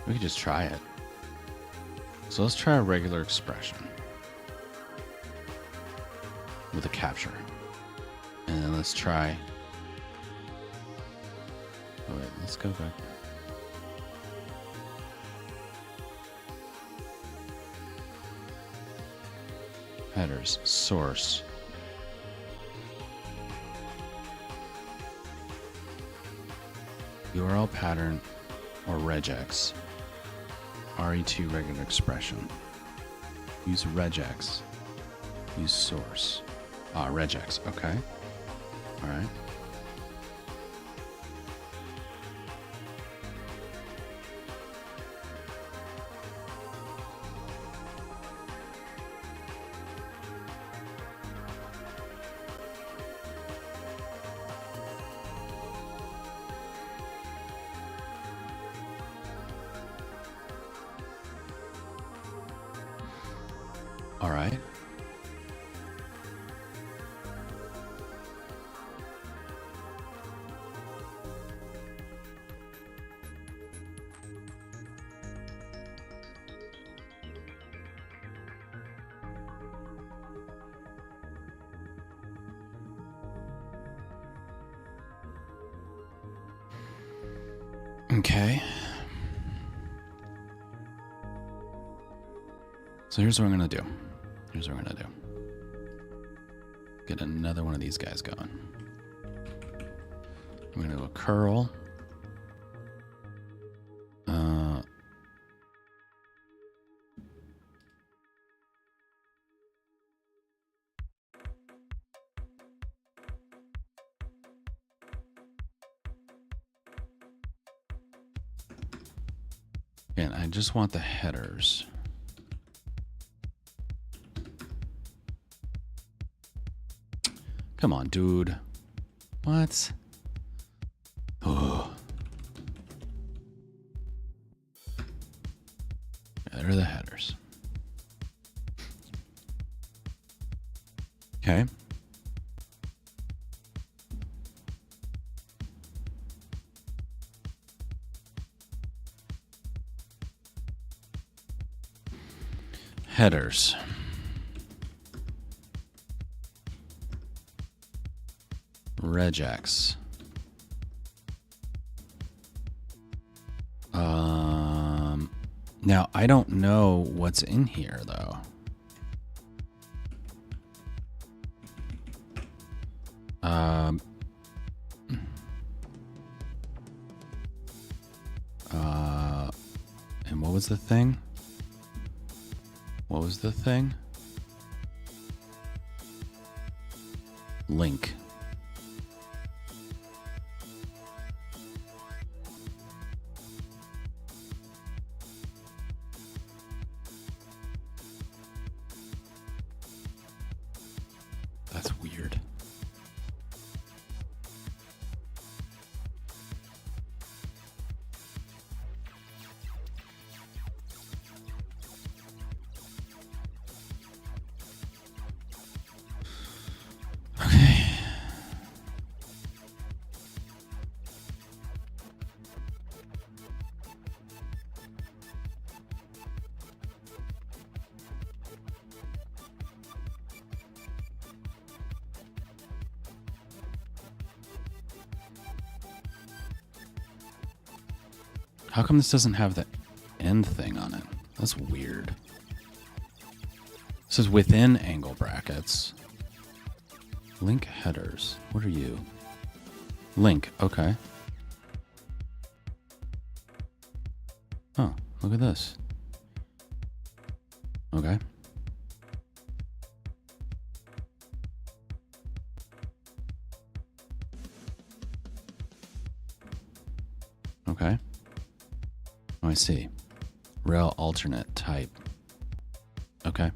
We could just try it. So let's try a regular expression with a capture. And then let's try... Oh wait, let's go back. Headers, source. URL pattern or regex. RE2 regular expression. Use regex. Use source. Regex. Okay. All right. All right. Okay. So here's what I'm going to do. Here's what we're going to do. Get another one of these guys going. I'm going to do a curl. And I just want the headers. Come on, dude. What? Oh. There are the headers. Okay. Headers. Regex. Now I don't know what's in here though. And what was the thing? What was the thing? Link. That's weird. Okay. How come this doesn't have the end thing on it? That's weird. This is within angle brackets. Link headers. What are you? Link. Okay. Oh, look at this. Okay. Okay. Oh, I see. Rel alternate type. Okay.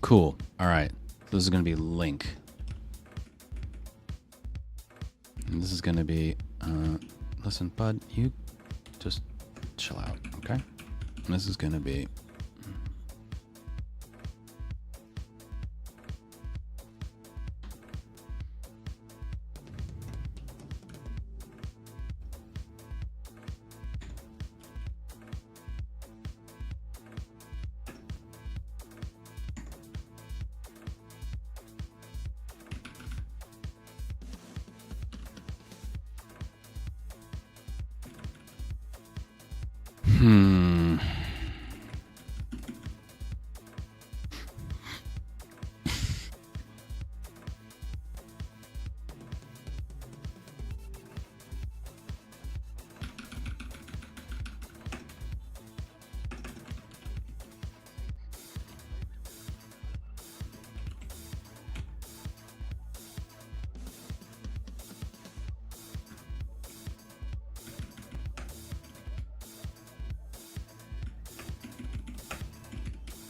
Cool. All right. So this is going to be link. And this is going to be, listen, bud, you just chill out, okay? And this is going to be,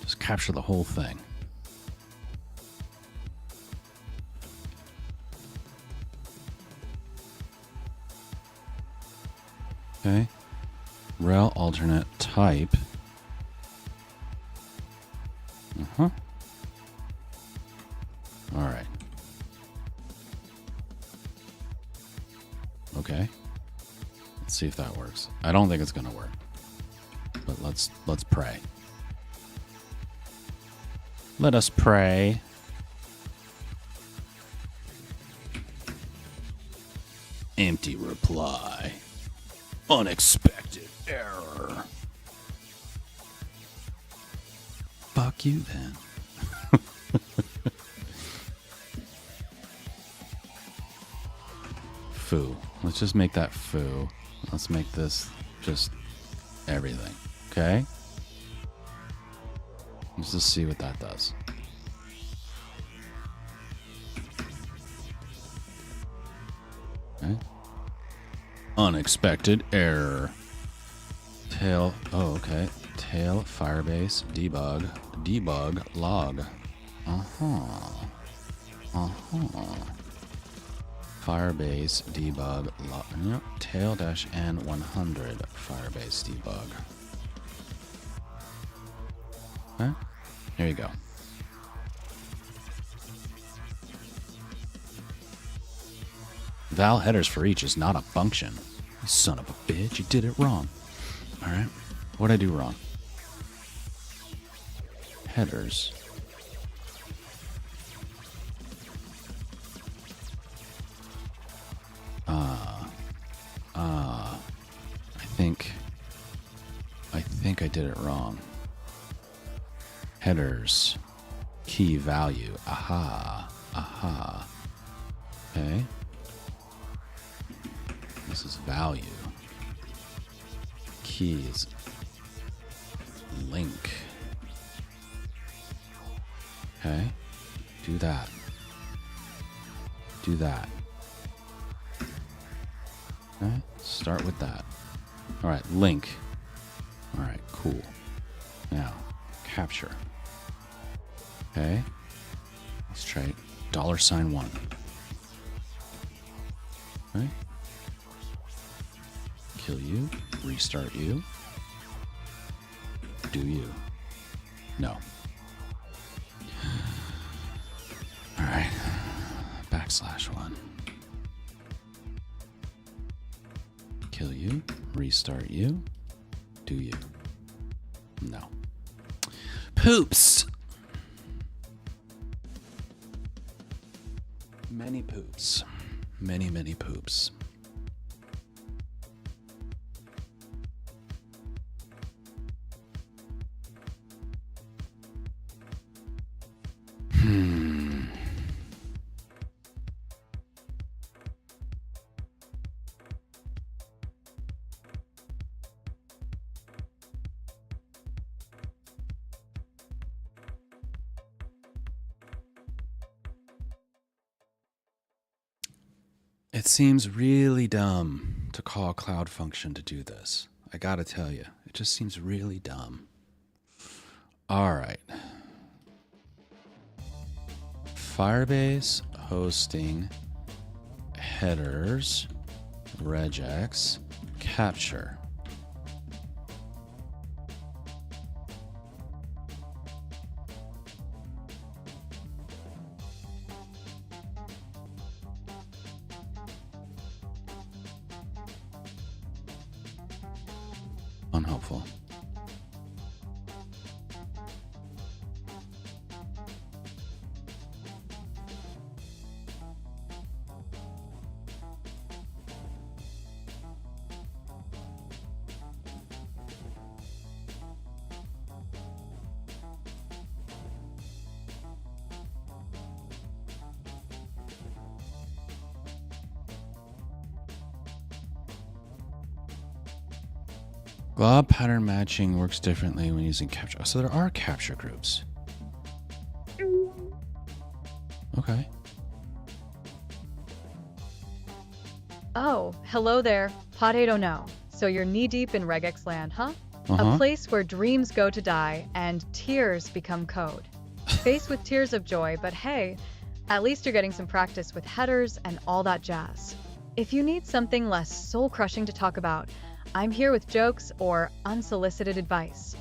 just capture the whole thing. Okay. Rel alternate type. All right. Okay. Let's see if that works. I don't think it's going to work. But let's pray. Let us pray. Empty reply. Unexpected error. Fuck you then. Foo. Let's just make that foo. Let's make this just everything. Okay? Let's just see what that does. Okay. Unexpected error. Tail. Oh, okay. Tail, Firebase, debug, log. Firebase debug tail dash n 100 Firebase debug. Huh? There you go. Val headers for each is not a function. You son of a bitch, you did it wrong. Alright. What'd I do wrong? Headers. I think I did it wrong. Headers. Key value. Aha. Aha. Okay. This is value. Keys. Link. Okay. Do that. Do that. Okay. Start with that. All right. Link. All right. Cool. Now, capture. Okay. Let's try $1. Okay. Kill you. Restart you. Do you? No. All right. \1. Kill you. Restart you. Do you? No. Poops. Many poops. Many, many poops. It seems really dumb to call a cloud function to do this. I gotta tell you, it just seems really dumb. All right. Firebase hosting headers regex capture. Unhelpful. Glob pattern matching works differently when using capture. So there are capture groups. Okay. Oh, hello there. Potato no. So you're knee-deep in regex land, huh? A place where dreams go to die and tears become code. Faced with tears of joy, but hey, at least you're getting some practice with headers and all that jazz. If you need something less soul-crushing to talk about, I'm here with jokes or unsolicited advice.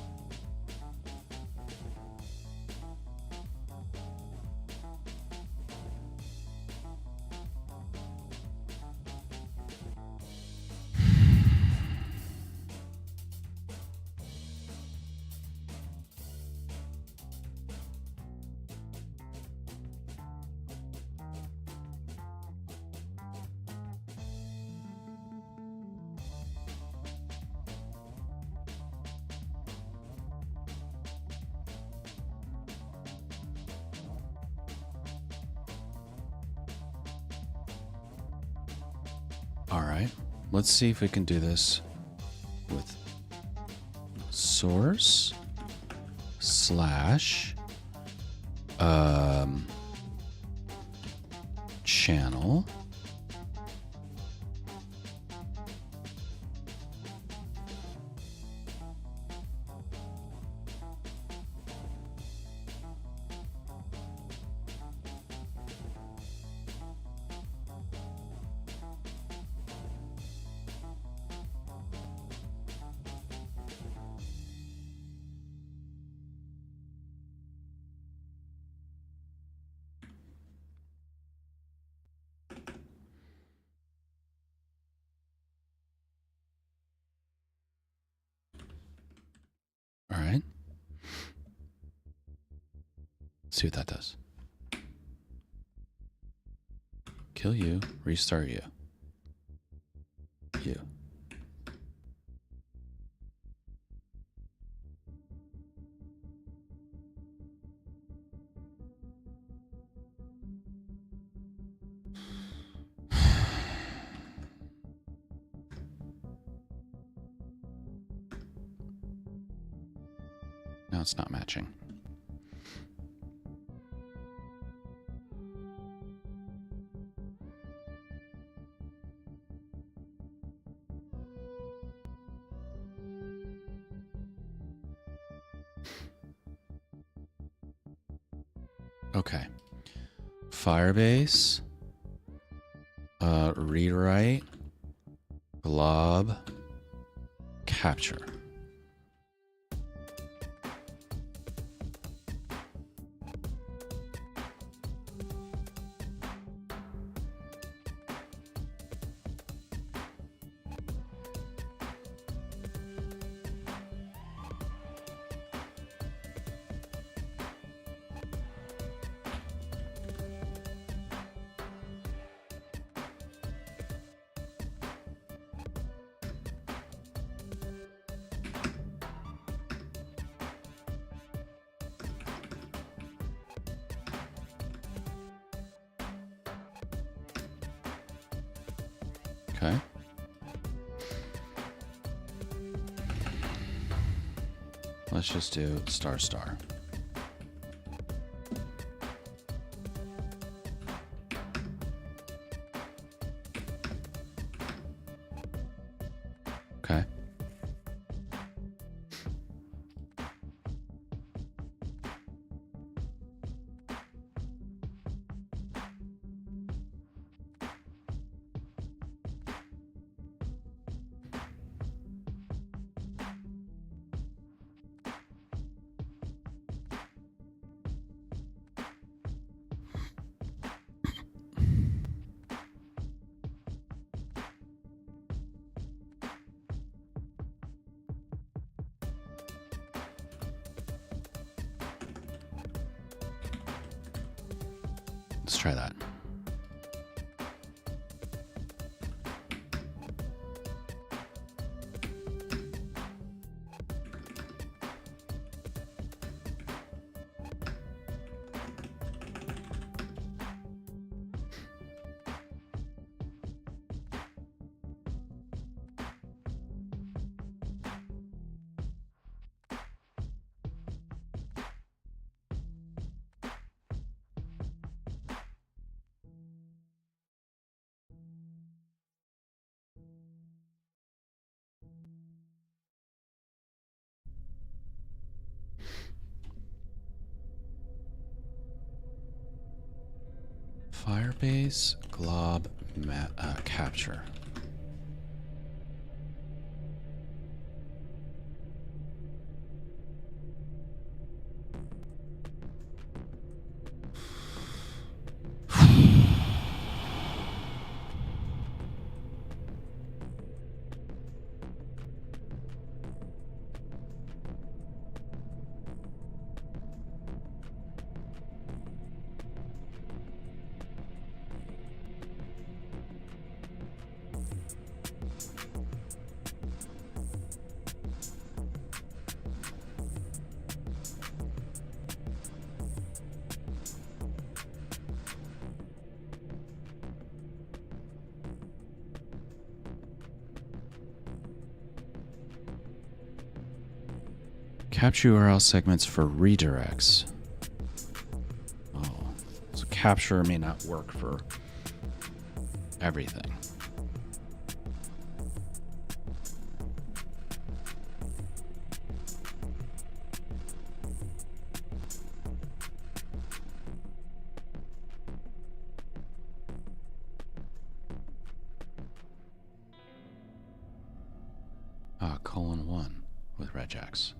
All right, let's see if we can do this with source slash channel All right. Let's see what that does. Kill you, restart you. You. No, it's not matching. Okay. Firebase. Read write. Glob. Capture. Okay. Let's just do star star. Okay. Let's try that. Firebase glob capture. Capture URL segments for redirects. Oh, so capture may not work for everything. :1 with regex.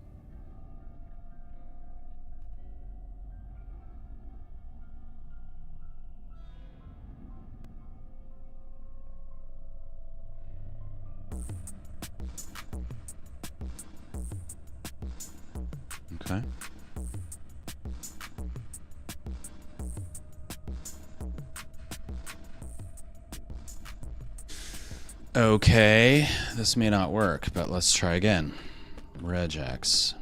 Okay. Okay, this may not work, but let's try again. Regex.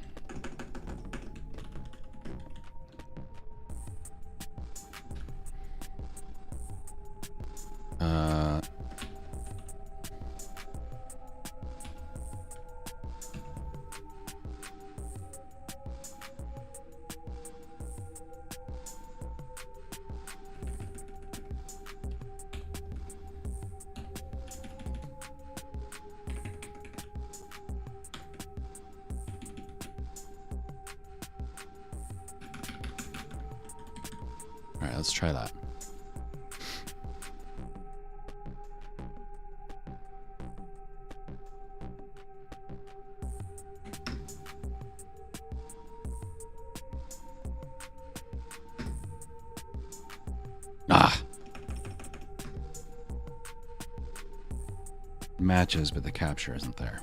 All right, let's try that. Ah. Matches, but the capture isn't there.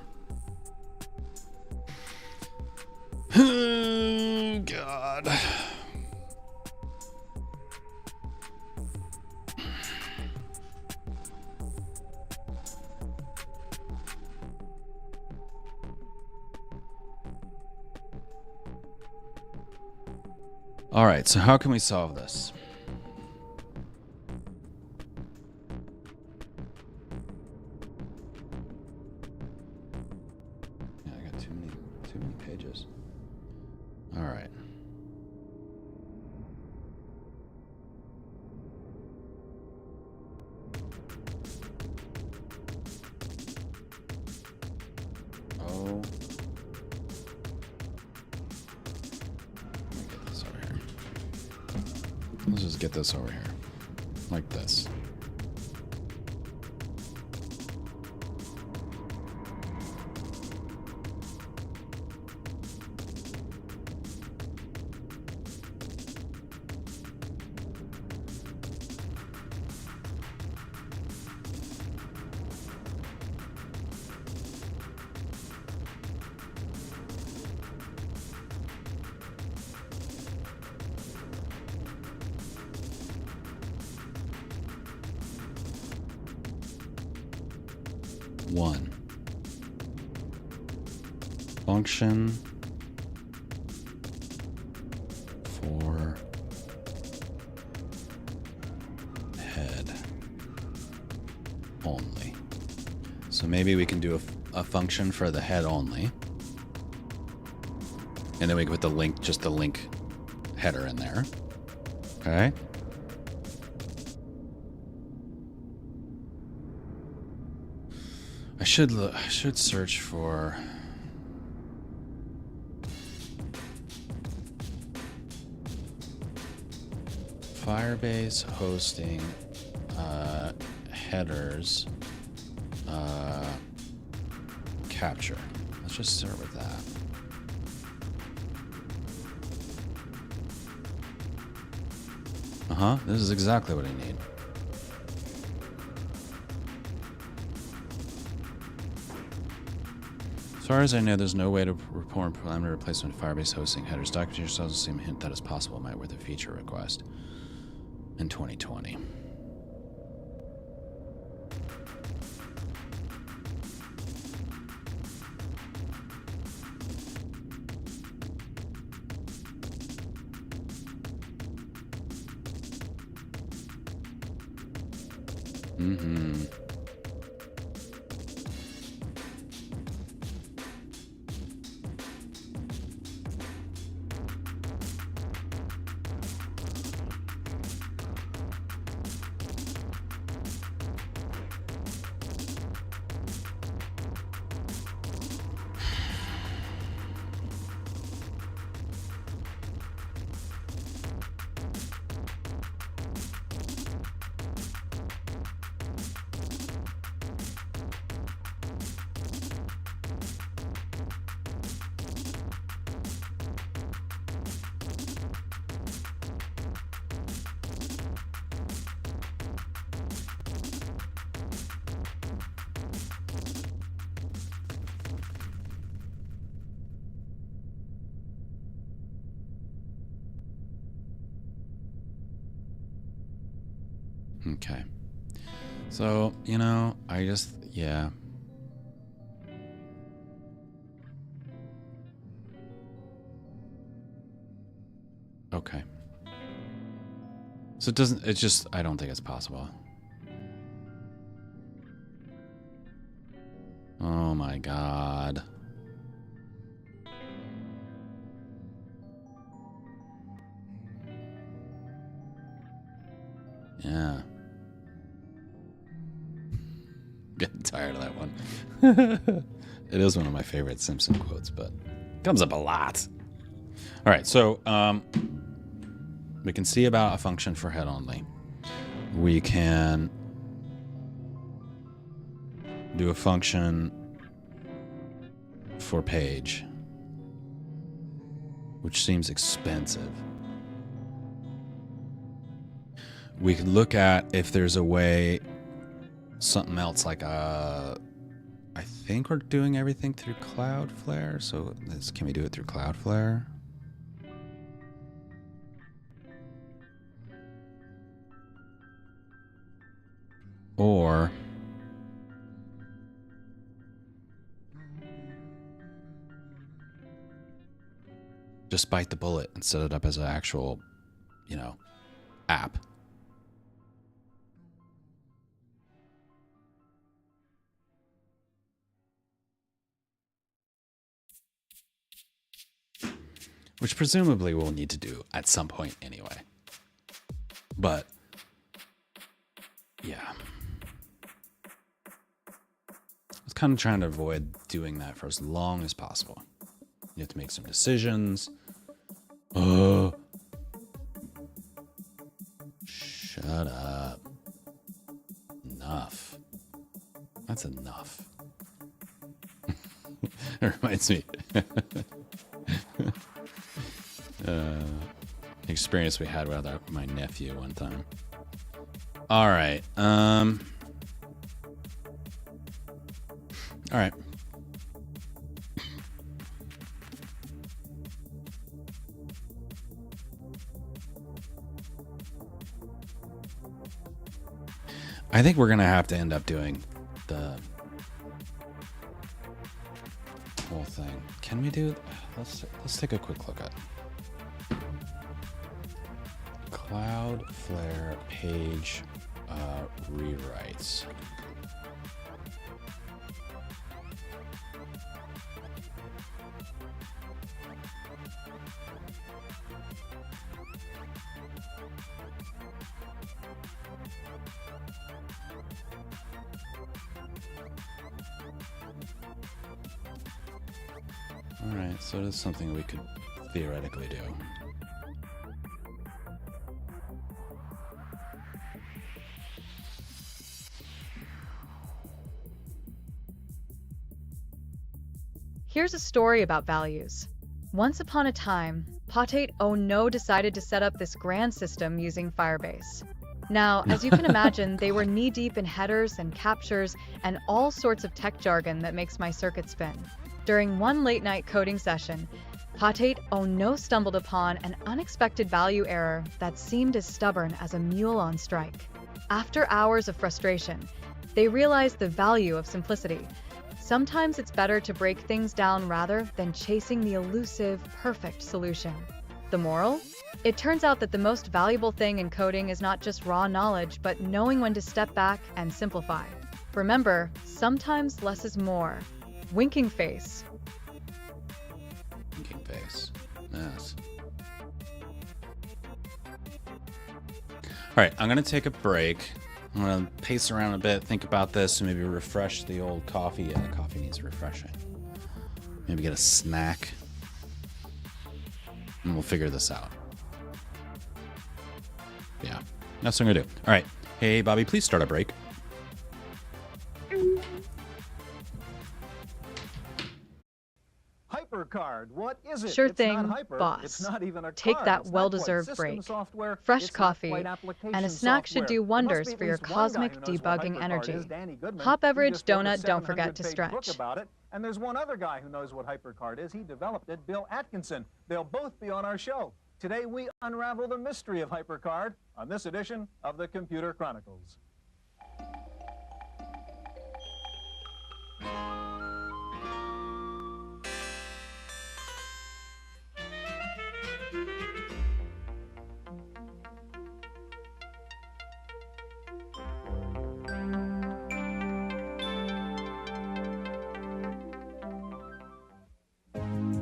Oh, God. All right, so how can we solve this? Yeah, I got too many pages. All right. Oh. Let's just get this over here. Like this. One. Function for head only. So maybe we can do a function for the head only. And then we can put the link, just the link header in there. Okay. I should search for Firebase hosting headers capture. Let's just start with that. This is exactly what I need. As far as I know, there's no way to perform parameter replacement of Firebase hosting headers. Document yourselves the same hint that is possible might worth a feature request in 2020. Okay. So, you know, yeah. Okay. So I don't think it's possible. Oh my God. Yeah. Getting tired of that one. It is one of my favorite Simpson quotes, but it comes up a lot. All right, so we can see about a function for head only. We can do a function for page, which seems expensive. We could look at if there's a way, something else like I think we're doing everything through Cloudflare. So can we do it through Cloudflare? Or just bite the bullet and set it up as an actual, you know, app. Which presumably we'll need to do at some point anyway. But, yeah. I was kind of trying to avoid doing that for as long as possible. You have to make some decisions. Oh. Shut up. Enough. That's enough. It reminds me. Experience we had with my nephew one time. All right. All right. I think we're gonna have to end up doing the whole thing. Can we do? Let's take a quick look at Cloudflare page rewrites. All right, so that's something we could theoretically do. Here's a story about values. Once upon a time, v84 decided to set up this grand system using Firebase. Now, as you can imagine, they were knee-deep in headers and captures and all sorts of tech jargon that makes my circuit spin. During one late-night coding session, v84 stumbled upon an unexpected value error that seemed as stubborn as a mule on strike. After hours of frustration, they realized the value of simplicity. Sometimes it's better to break things down rather than chasing the elusive, perfect solution. The moral? It turns out that the most valuable thing in coding is not just raw knowledge, but knowing when to step back and simplify. Remember, sometimes less is more. Winking face. Winking face. Yes. All right, I'm going to take a break. I'm going to pace around a bit, think about this, and maybe refresh the old coffee. Yeah, the coffee needs refreshing. Maybe get a snack. And we'll figure this out. Yeah, that's what I'm going to do. All right. Hey, Bobby, please start a break. Card. What is it? Sure it's thing, not hyper. boss. It's not even a Take card. that It's well-deserved break. Software. Fresh It's coffee and a snack should do wonders for your cosmic debugging energy. Hot beverage, donut, don't forget to stretch. About it. And there's one other guy who knows what HyperCard is. He developed it, Bill Atkinson. They'll both be on our show. Today we unravel the mystery of HyperCard on this edition of the Computer Chronicles.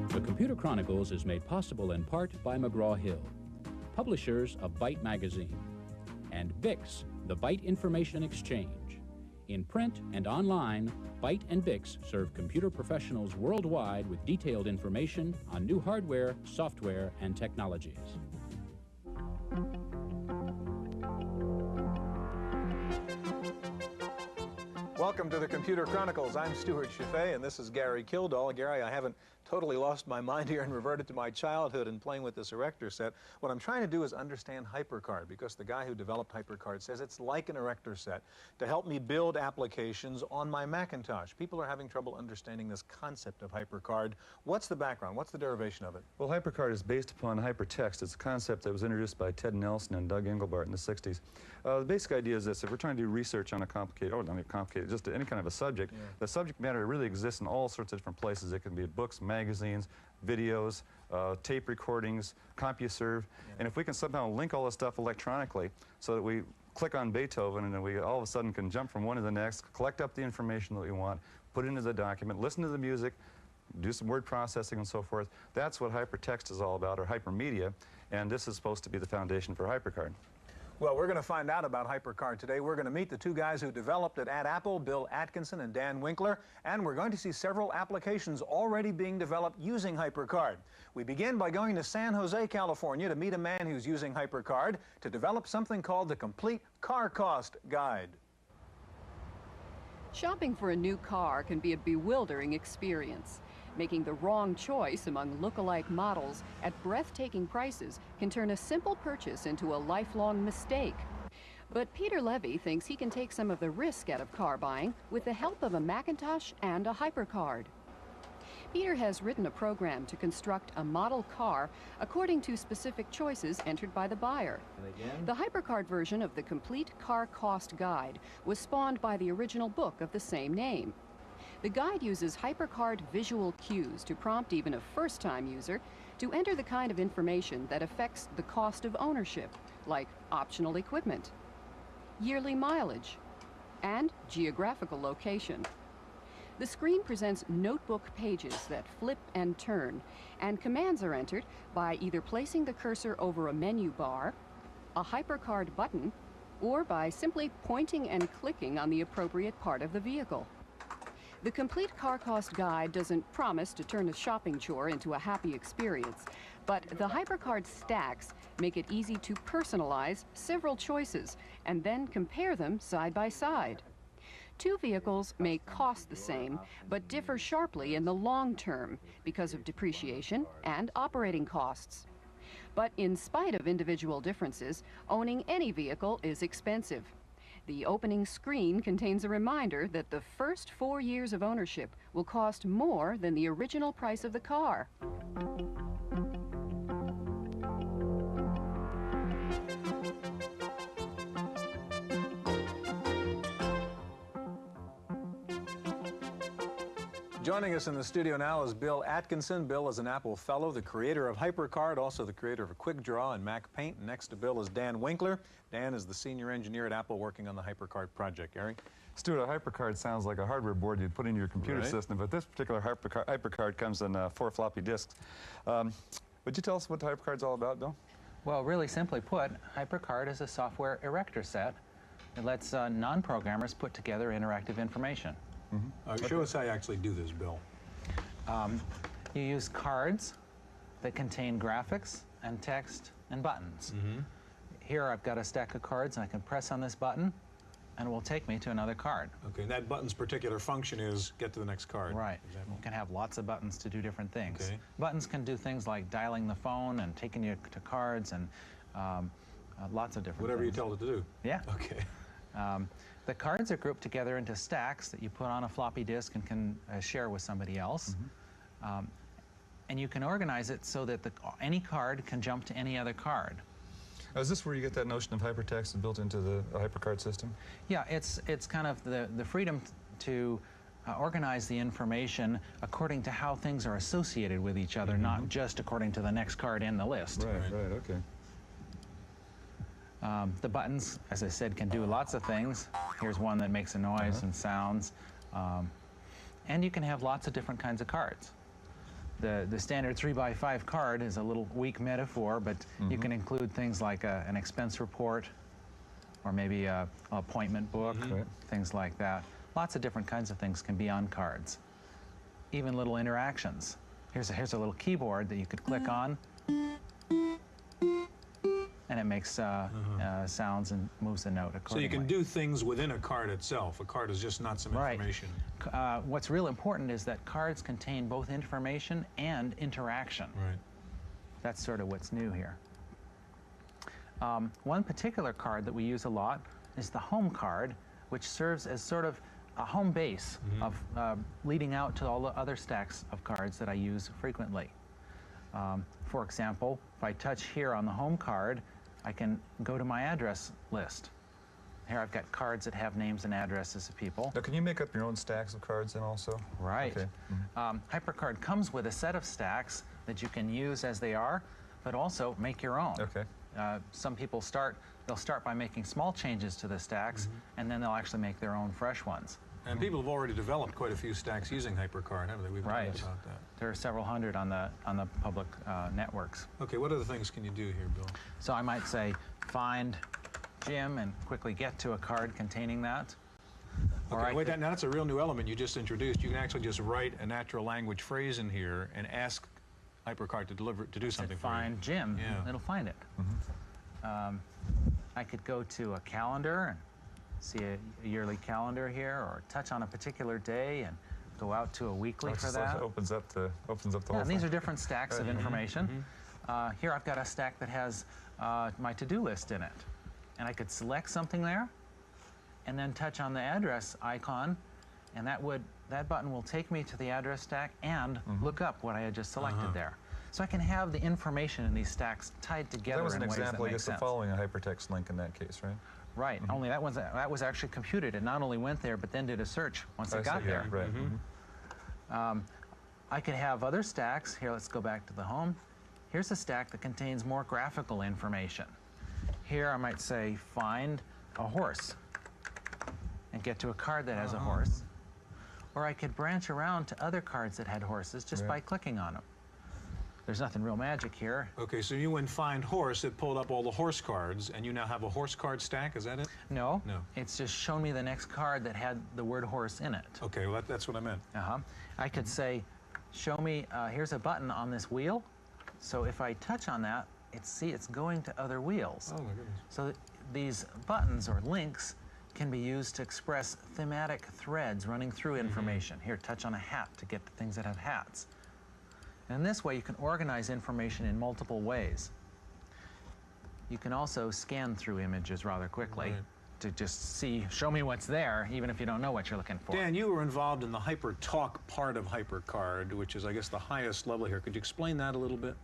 The Computer Chronicles is made possible in part by McGraw-Hill, publishers of Byte Magazine, and BIX, the Byte Information Exchange. In print and online, Byte and BIX serve computer professionals worldwide with detailed information on new hardware, software, and technologies. Welcome to the Computer Chronicles. I'm Stuart Chaffee, and this is Gary Kildall. Gary, I haven't totally lost my mind here and reverted to my childhood and playing with this erector set. What I'm trying to do is understand HyperCard, because the guy who developed HyperCard says it's like an erector set to help me build applications on my Macintosh. People are having trouble understanding this concept of HyperCard. What's the background? What's the derivation of it? Well, HyperCard is based upon hypertext. It's a concept that was introduced by Ted Nelson and Doug Engelbart in the 60s. The basic idea is this: if we're trying to do research on a complicated, not complicated, just any kind of a subject, the subject matter really exists in all sorts of different places. It can be books, magazines, videos, tape recordings, CompuServe, and if we can somehow link all this stuff electronically so that we click on Beethoven and then we all of a sudden can jump from one to the next, collect up the information that we want, put it into the document, listen to the music, do some word processing and so forth. That's what hypertext is all about, or hypermedia, and this is supposed to be the foundation for HyperCard. Well, we're going to find out about HyperCard today. We're going to meet the two guys who developed it at Apple, Bill Atkinson and Dan Winkler, and we're going to see several applications already being developed using HyperCard. We begin by going to San Jose, California to meet a man who's using HyperCard to develop something called the Complete Car Cost Guide. Shopping for a new car can be a bewildering experience. Making the wrong choice among look-alike models at breathtaking prices can turn a simple purchase into a lifelong mistake. But Peter Levy thinks he can take some of the risk out of car buying with the help of a Macintosh and a HyperCard. Peter has written a program to construct a model car according to specific choices entered by the buyer. The HyperCard version of the Complete Car Cost Guide was spawned by the original book of the same name. The guide uses HyperCard visual cues to prompt even a first-time user to enter the kind of information that affects the cost of ownership, like optional equipment, yearly mileage, and geographical location. The screen presents notebook pages that flip and turn, and commands are entered by either placing the cursor over a menu bar, a HyperCard button, or by simply pointing and clicking on the appropriate part of the vehicle. The Complete Car Cost Guide doesn't promise to turn a shopping chore into a happy experience, but the HyperCard stacks make it easy to personalize several choices and then compare them side by side. Two vehicles may cost the same, but differ sharply in the long term because of depreciation and operating costs. But in spite of individual differences, owning any vehicle is expensive. The opening screen contains a reminder that the first 4 years of ownership will cost more than the original price of the car. Joining us in the studio now is Bill Atkinson. Bill is an Apple Fellow, the creator of HyperCard, also the creator of QuickDraw and Mac Paint. Next to Bill is Dan Winkler. Dan is the senior engineer at Apple working on the HyperCard project. Gary? Stuart, a HyperCard sounds like a hardware board you'd put in your computer system, but this particular HyperCard comes in 4 floppy disks. Would you tell us what the HyperCard's all about, Bill? Well, really simply put, HyperCard is a software erector set that lets non-programmers put together interactive information. Show us how you actually do this, Bill. You use cards that contain graphics and text and buttons. Here I've got a stack of cards, and I can press on this button, and it will take me to another card. Okay, and that button's particular function is get to the next card. Right. You can have lots of buttons to do different things. Okay. Buttons can do things like dialing the phone and taking you to cards and lots of different Whatever things. you tell it to do. Yeah. Okay. The cards are grouped together into stacks that you put on a floppy disk and can share with somebody else. and you can organize it so that any card can jump to any other card. Is this where you get that notion of hypertext built into the HyperCard system? Yeah, it's kind of the freedom to organize the information according to how things are associated with each other, not just according to the next card in the list. Right, okay. The buttons, as I said, can do lots of things. Here's one that makes a noise and sounds. And you can have lots of different kinds of cards. The standard 3x5 card is a little weak metaphor, but you can include things like an expense report or maybe an appointment book, things like that. Lots of different kinds of things can be on cards. Even little interactions. Here's a little keyboard that you could click on, and it makes sounds and moves the note accordingly. So you can do things within a card itself. A card is just not some information. What's real important is that cards contain both information and interaction. Right. That's sort of what's new here. One particular card that we use a lot is the home card, which serves as sort of a home base of leading out to all the other stacks of cards that I use frequently. For example, if I touch here on the home card, I can go to my address list. Here I've got cards that have names and addresses of people. Now, can you make up your own stacks of cards then also? Right. Okay. HyperCard comes with a set of stacks that you can use as they are, but also make your own. Okay. Some people they'll start by making small changes to the stacks, and then they'll actually make their own fresh ones. And people have already developed quite a few stacks using HyperCard, haven't they? We've heard about that. There are several hundred on the public networks. Okay, what other things can you do here, Bill? So I might say find Jim and quickly get to a card containing that. Okay, wait, now that's a real new element you just introduced. You can actually just write a natural language phrase in here and ask HyperCard to do something for you. Find Jim. Yeah. It'll find it. I could go to a calendar and see a yearly calendar here, or touch on a particular day and go out to a weekly for that. Opens up the whole and these thing. are different stacks of information. Here I've got a stack that has my to-do list in it. And I could select something there and then touch on the address icon, and that button will take me to the address stack and look up what I had just selected there. So I can have the information in these stacks tied together. That was an in ways example, that I make guess, sense. of following a hypertext link in that case, right? Right. Only that was actually computed. It not only went there, but then did a search once it got there. Right. I could have other stacks. Here, let's go back to the home. Here's a stack that contains more graphical information. Here I might say find a horse and get to a card that has a horse. Or I could branch around to other cards that had horses just by clicking on them. There's nothing real magic here. Okay, so you went find horse, it pulled up all the horse cards, and you now have a horse card stack, is that it? No. No. It's just shown me the next card that had the word horse in it. Okay, well that's what I meant. I could say, show me, here's a button on this wheel. So if I touch on that, it's going to other wheels. Oh my goodness. So these buttons or links can be used to express thematic threads running through information. Here, touch on a hat to get to things that have hats. And in this way, you can organize information in multiple ways. You can also scan through images rather quickly to just show me what's there, even if you don't know what you're looking for. Dan, you were involved in the HyperTalk part of HyperCard, which is, I guess, the highest level here. Could you explain that a little bit?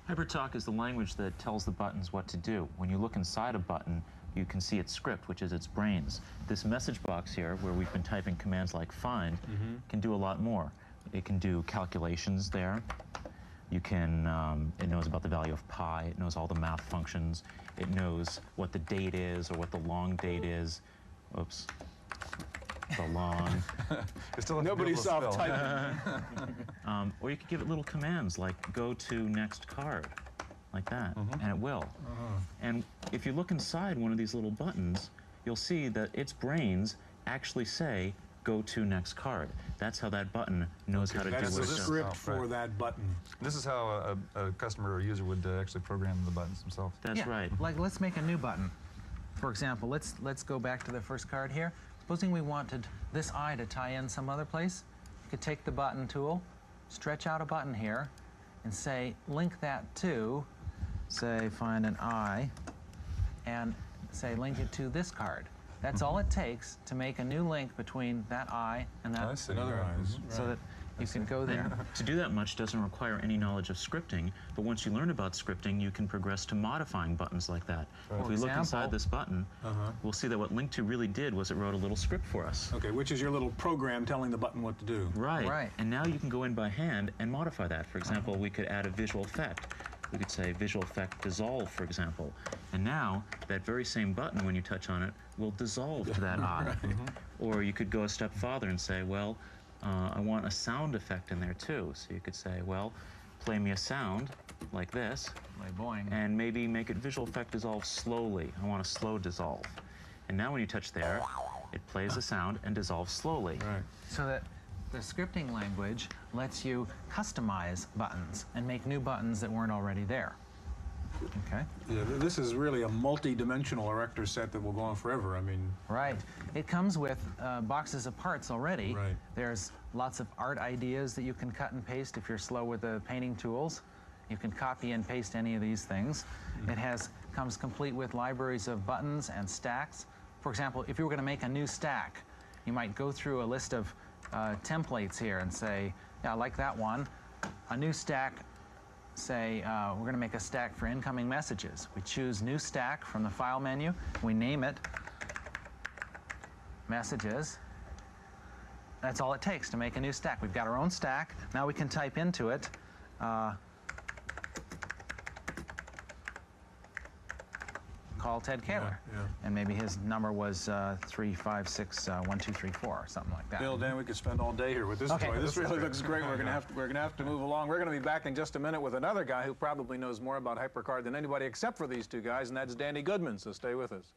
HyperTalk is the language that tells the buttons what to do. When you look inside a button, you can see its script, which is its brains. This message box here, where we've been typing commands like find, can do a lot more. It can do calculations there. You can, it knows about the value of pi. It knows all the math functions. It knows what the date is or what the long date is. Oops. The long. Nobody self-typing. Or you could give it little commands like go to next card, like that, and it will. And if you look inside one of these little buttons, you'll see that its brains actually say go to next card. That's how that button knows how to do what it does. That's the script for that button. This is how a customer or user would actually program the buttons themselves. That's right. Like, let's make a new button. For example, let's go back to the first card here. Supposing we wanted this eye to tie in some other place, you could take the button tool, stretch out a button here, and say link that to, say find an eye, and say link it to this card. That's all it takes to make a new link between that eye and that Another eye. so that You can go there. To do that much doesn't require any knowledge of scripting, but once you learn about scripting, you can progress to modifying buttons like that. If we look inside this button, we'll see that what Link2 really did was it wrote a little script for us. Okay, which is your little program telling the button what to do. Right. And now you can go in by hand and modify that. For example, we could add a visual effect. We could say visual effect dissolve, for example. And now, that very same button, when you touch on it, will dissolve to that eye. Or you could go a step farther and say, well, I want a sound effect in there too. So you could say, well, play me a sound like this. Like boing. And maybe make it visual effect dissolve slowly. I want a slow dissolve. And now when you touch there, it plays the sound and dissolves slowly. So that the scripting language lets you customize buttons and make new buttons that weren't already there. Okay. Yeah, this is really a multi-dimensional erector set that will go on forever. I mean. Right. It comes with boxes of parts already. Right. There's lots of art ideas that you can cut and paste if you're slow with the painting tools. You can copy and paste any of these things. It comes complete with libraries of buttons and stacks. For example, if you were going to make a new stack, you might go through a list of templates here and say, yeah, I like that one. A new stack, say, we're going to make a stack for incoming messages. We choose new stack from the file menu. We name it messages. That's all it takes to make a new stack. We've got our own stack. Now we can type into it call Ted Kaler. And maybe his number was 3561234 or something like that. Bill, Dan, we could spend all day here with this toy. This really looks great. We're gonna have to move along. We're gonna be back in just a minute with another guy who probably knows more about HyperCard than anybody except for these two guys, and that's Danny Goodman. So stay with us.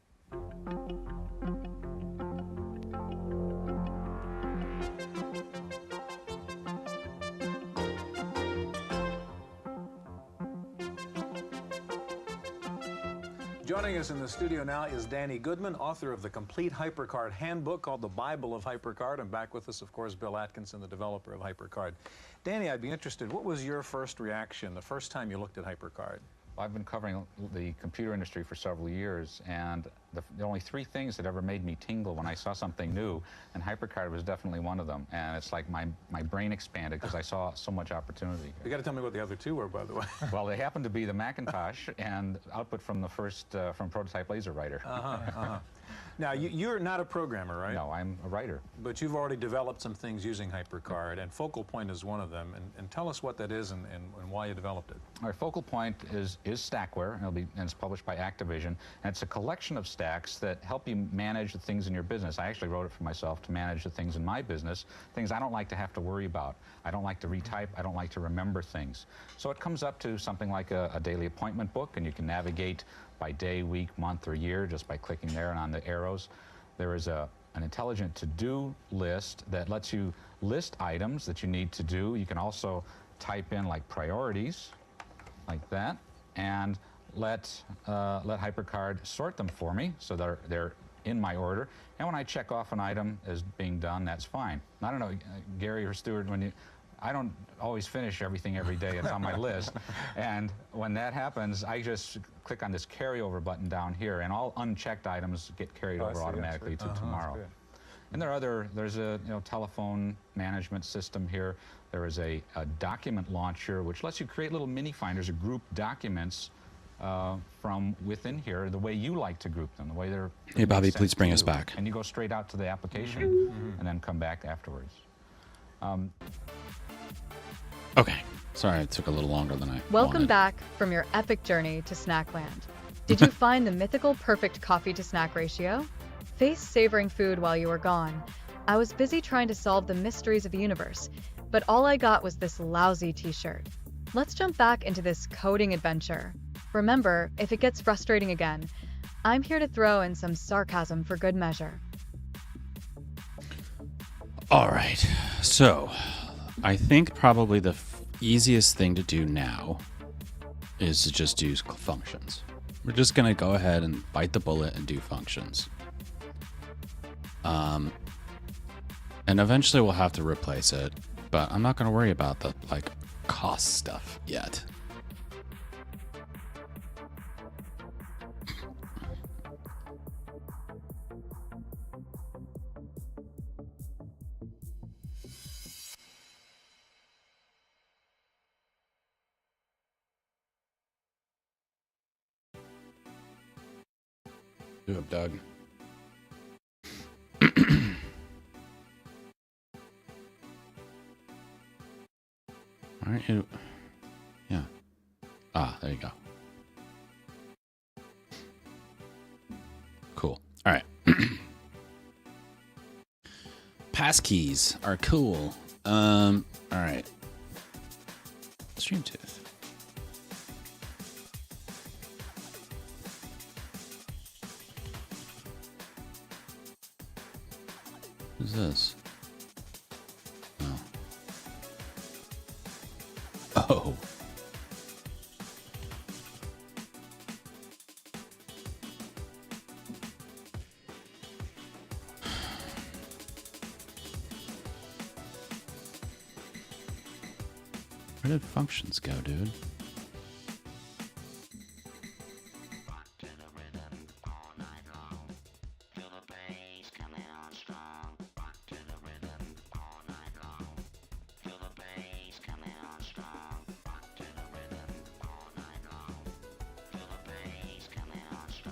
Joining us in the studio now is Danny Goodman, author of the complete HyperCard handbook called The Bible of HyperCard. And back with us, of course, Bill Atkinson, the developer of HyperCard. Danny, I'd be interested, what was your first reaction the first time you looked at HyperCard? I've been covering the computer industry for several years, and the only three things that ever made me tingle when I saw something new, and HyperCard was definitely one of them. And it's like my brain expanded because I saw so much opportunity. You got to tell me what the other two were, by the way. Well, they happened to be the Macintosh and output from the first from prototype laser writer. Now, you're not a programmer, right? No, I'm a writer. But you've already developed some things using HyperCard, and Focal Point is one of them. And tell us what that is and why you developed it. Our Focal Point is Stackware, and it's published by Activision, and it's a collection of stacks that help you manage the things in your business. I actually wrote it for myself to manage the things in my business, things I don't like to have to worry about. I don't like to retype. I don't like to remember things. So it comes up to something like a daily appointment book, and you can navigate by day, week, month, or year just by clicking there and on the arrows. There is an intelligent to-do list that lets you list items that you need to do. You can also type in like priorities, like that, and let HyperCard sort them for me so they're in my order. And when I check off an item as being done, that's fine. I don't know, Gary or Stuart, I don't always finish everything every day. It's on my list. And when that happens, I just click on this carryover button down here, and all unchecked items get carried over automatically to tomorrow. And there's a telephone management system here. There is a document launcher, which lets you create little mini finders or group documents from within here, the way you like to group them, the way they're. Hey, Bobby, please bring us back. And you go straight out to the application and then come back afterwards. Okay. Sorry, it took a little longer than I Welcome wanted. back from your epic journey to Snackland. Did you find the mythical perfect coffee to snack ratio? Face savoring food while you were gone. I was busy trying to solve the mysteries of the universe, but all I got was this lousy t-shirt. Let's jump back into this coding adventure. Remember, if it gets frustrating again, I'm here to throw in some sarcasm for good measure. All right. So, I think probably the easiest thing to do now is to just use functions. We're just going to go ahead and bite the bullet and do functions. And eventually we'll have to replace it, but I'm not going to worry about the cost stuff yet. Do it, Doug. All right. Yeah. Ah, there you go. Cool. All right. Passkeys are cool. All right. StreamTooth. Who's this? Oh. Oh. Where did functions go, dude?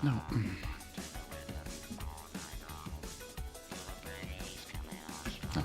No. No.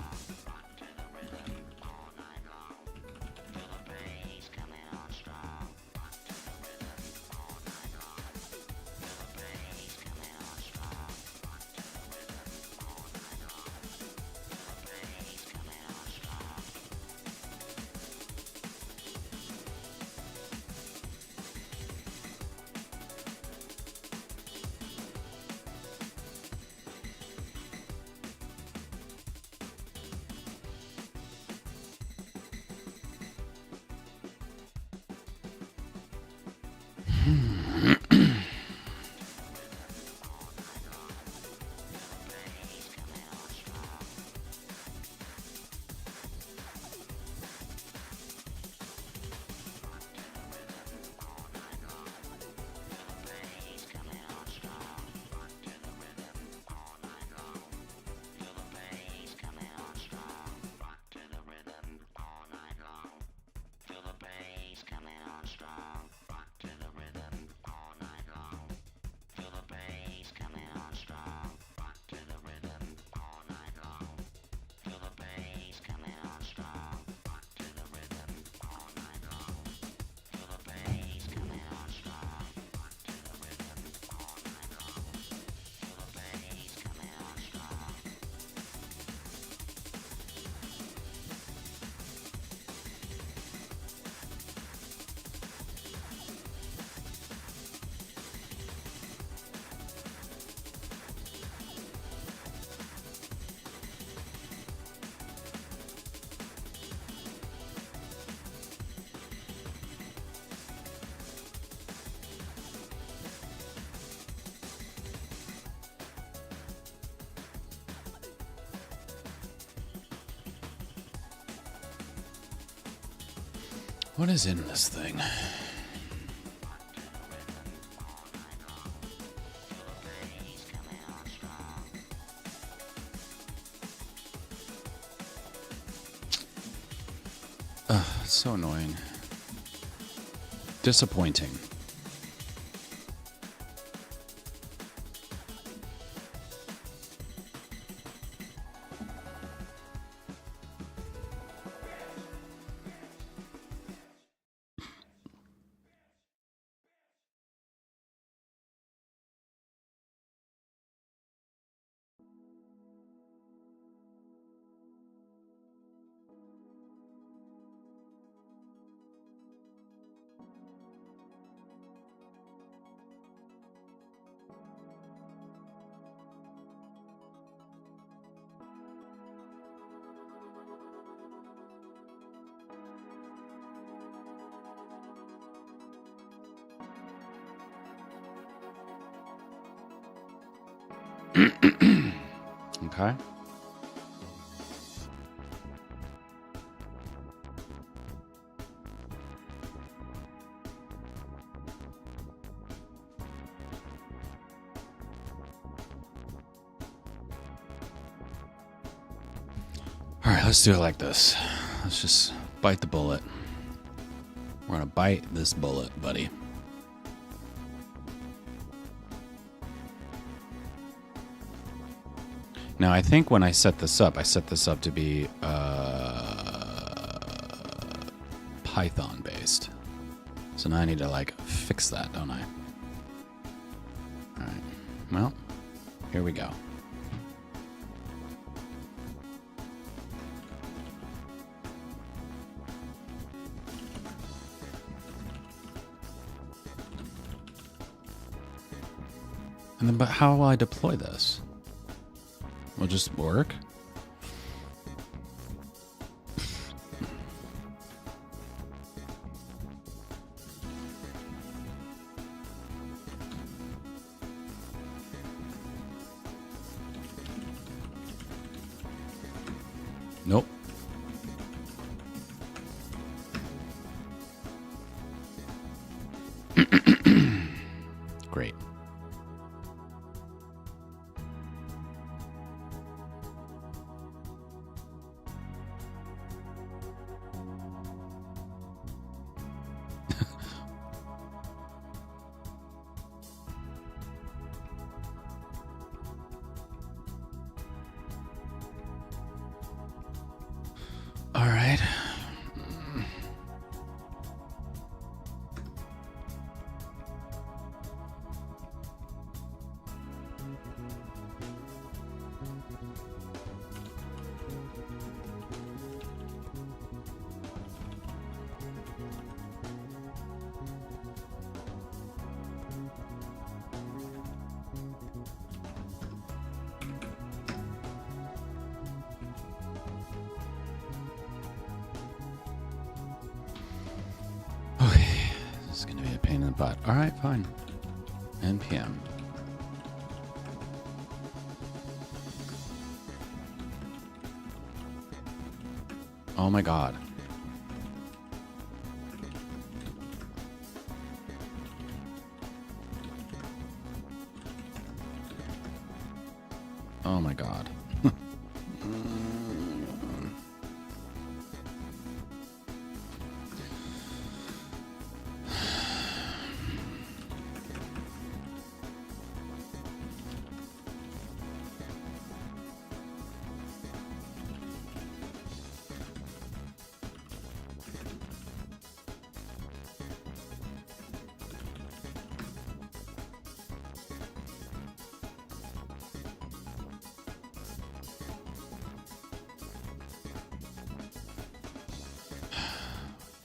What is in this thing? Ugh, it's so annoying. Disappointing. Okay. All right, let's do it like this. Let's just bite the bullet. We're gonna bite this bullet, buddy. Now, I think when I set this up to be Python based. So now I need to like fix that, don't I? All right. Well, here we go. And then, but how will I deploy this? Will it just work? Nope. Great. All right. Okay, this is gonna be a pain in the butt. All right, fine. NPM. Oh my god. Oh my god.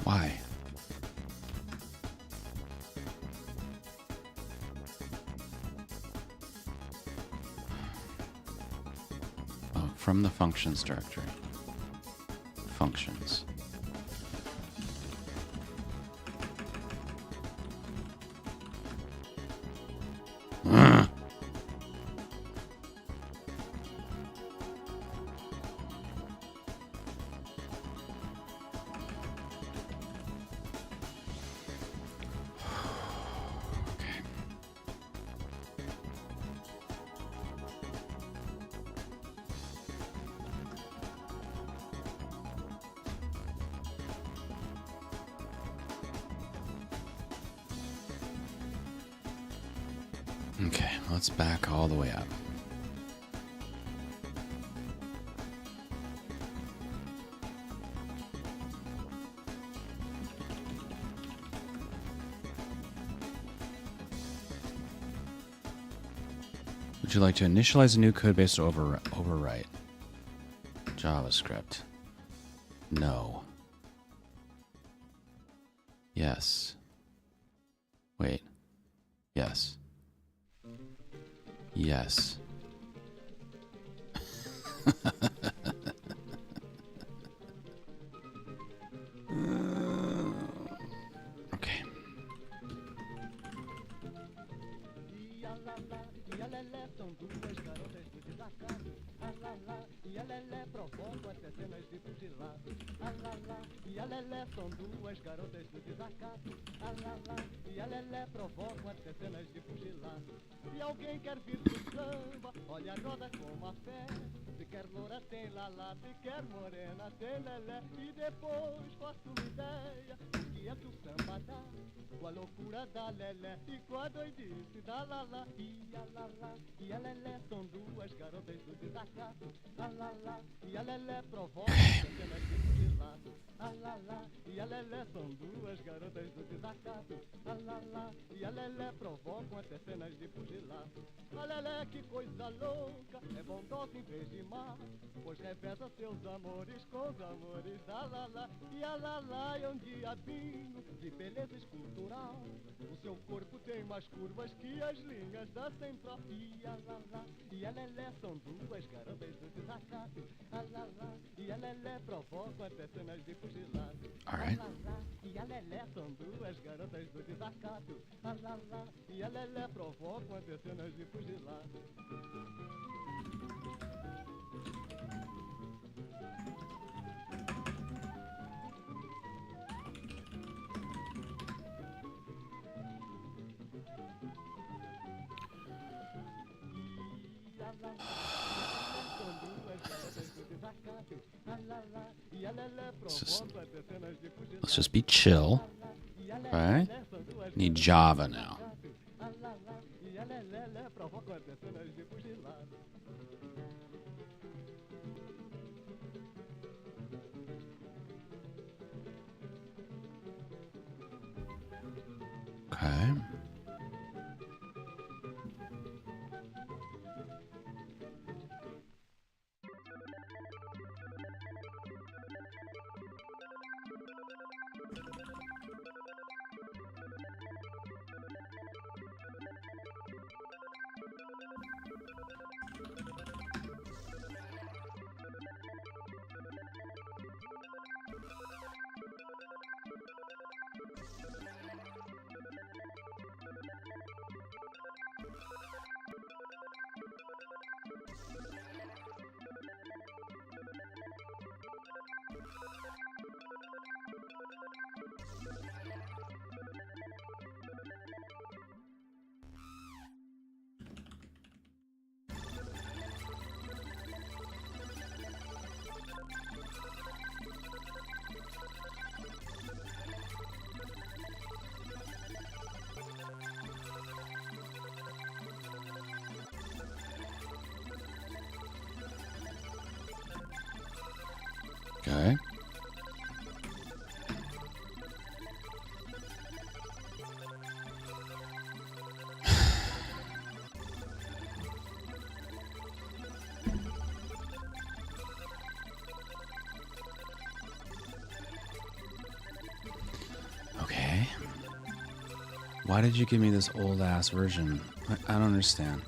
Why? Oh, from the functions directory. Functions. Ugh. Okay, let's back all the way up. Would you like to initialize a new code base or overwrite? JavaScript. No. Yes. Wait. Yes. Yes. Okay. quer loura tem lalá, se quer morena tem lelé. E depois faço uma ideia do que é que o samba dá, com a loucura da lelé e com a doidice da lalá. E a lalá e a lelé são duas garotas do desacato. A lalá e a lelé provocam centenas de fuzilados. A lalá e a lelé são duas garotas do desacato. A lalá e a lelé provocam até cenas de fuzilados. A lelé, que coisa louca, é bondosa em vez de má, pois reveza seus amores com os amores da lalá. E a lalá é um diabinho de beleza escultural, o seu corpo tem mais curvas que as linhas da central. E a lalá e a lelé são duas garotas do desacato. A lalá e a lelé provocam até cenas de fugilado. All right. A lalá e a lelé são duas garotas do desacato. A lalá e a lelé provocam até cenas de fugilado. Let's just be chill. Right? Need Java now. Okay. Okay. Okay. Why did you give me this old ass version? I don't understand.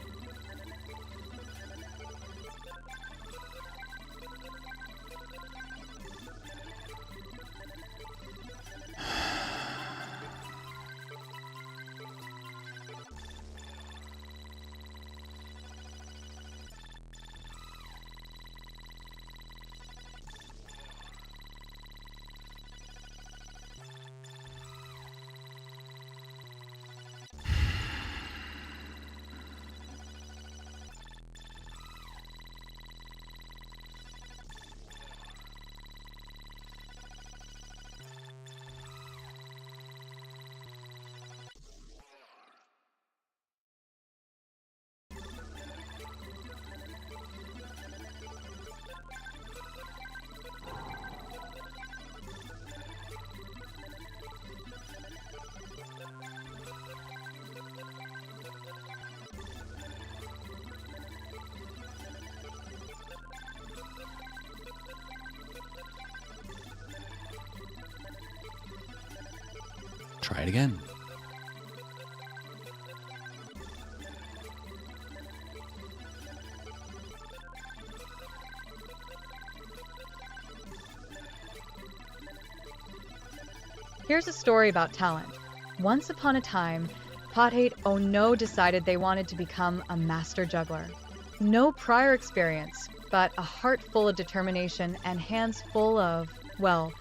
Try it again. Here's a story about talent. Once upon a time, Pothate Oh No decided they wanted to become a master juggler. No prior experience, but a heart full of determination and hands full of, well,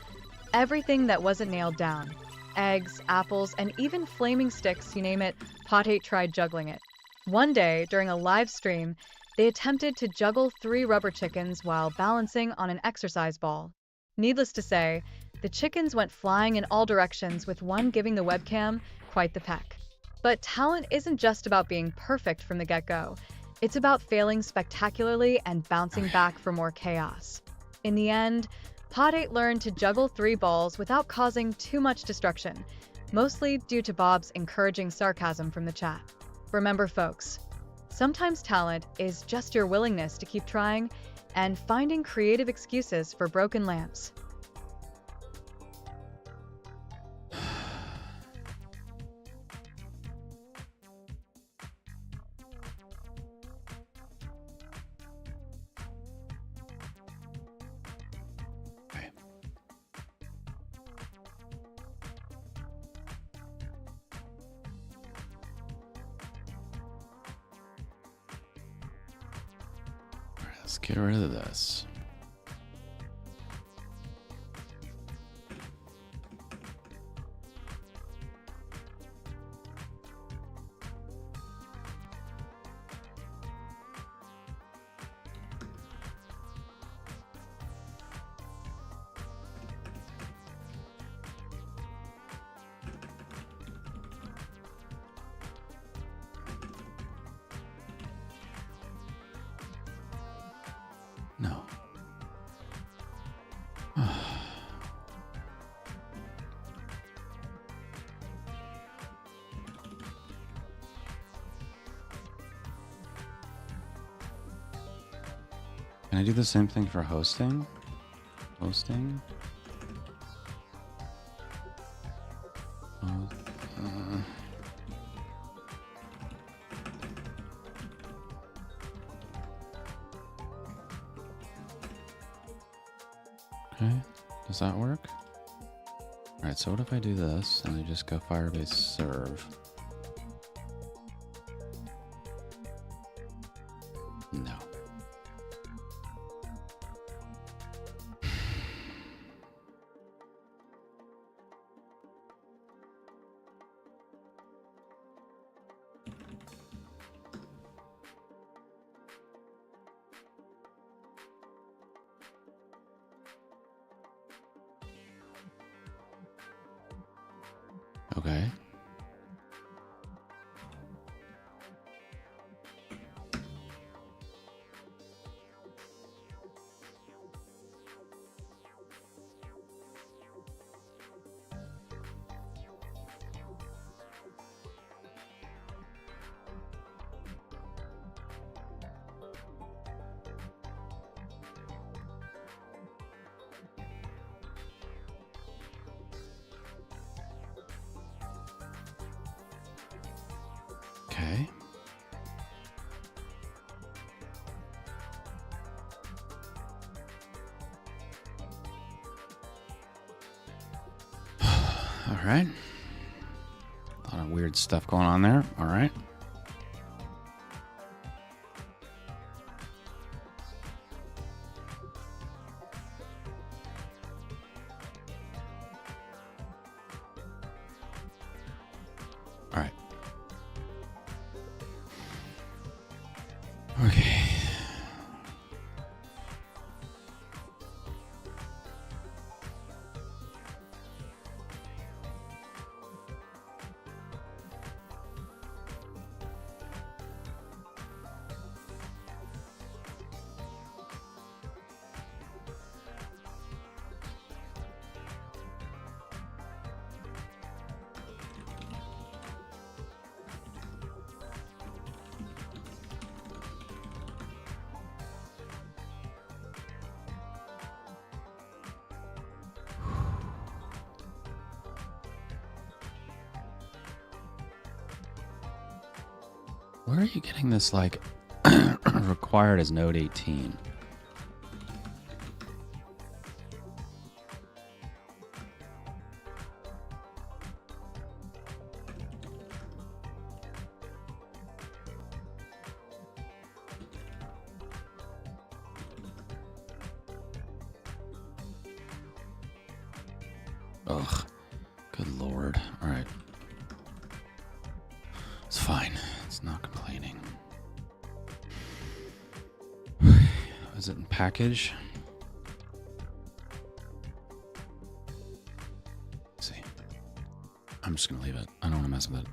everything that wasn't nailed down. Eggs, apples, and even flaming sticks, you name it, Pothate tried juggling it. One day, during a live stream, They attempted to juggle 3 rubber chickens while balancing on an exercise ball. Needless to say, the chickens went flying in all directions, with one giving the webcam quite the peck. But talent isn't just about being perfect from the get-go. It's about failing spectacularly and bouncing back for more chaos. In the end, Pod 8 learned to juggle 3 balls without causing too much destruction, mostly due to Bob's encouraging sarcasm from the chat. Remember, folks, sometimes talent is just your willingness to keep trying and finding creative excuses for broken lamps. Let's get rid of this. No. Can I do the same thing for hosting? Hosting? Okay, does that work? Alright, so what if I do this and I just go Firebase serve? No. Okay. Okay. All right. A lot of weird stuff going on there. All right. All right. Okay. Where are you getting this, like, required as Node 18? Ugh. Good lord. All right. It's fine. It's not complaining. Is it in package? Let's see. I'm just gonna leave it. I don't want to mess with it.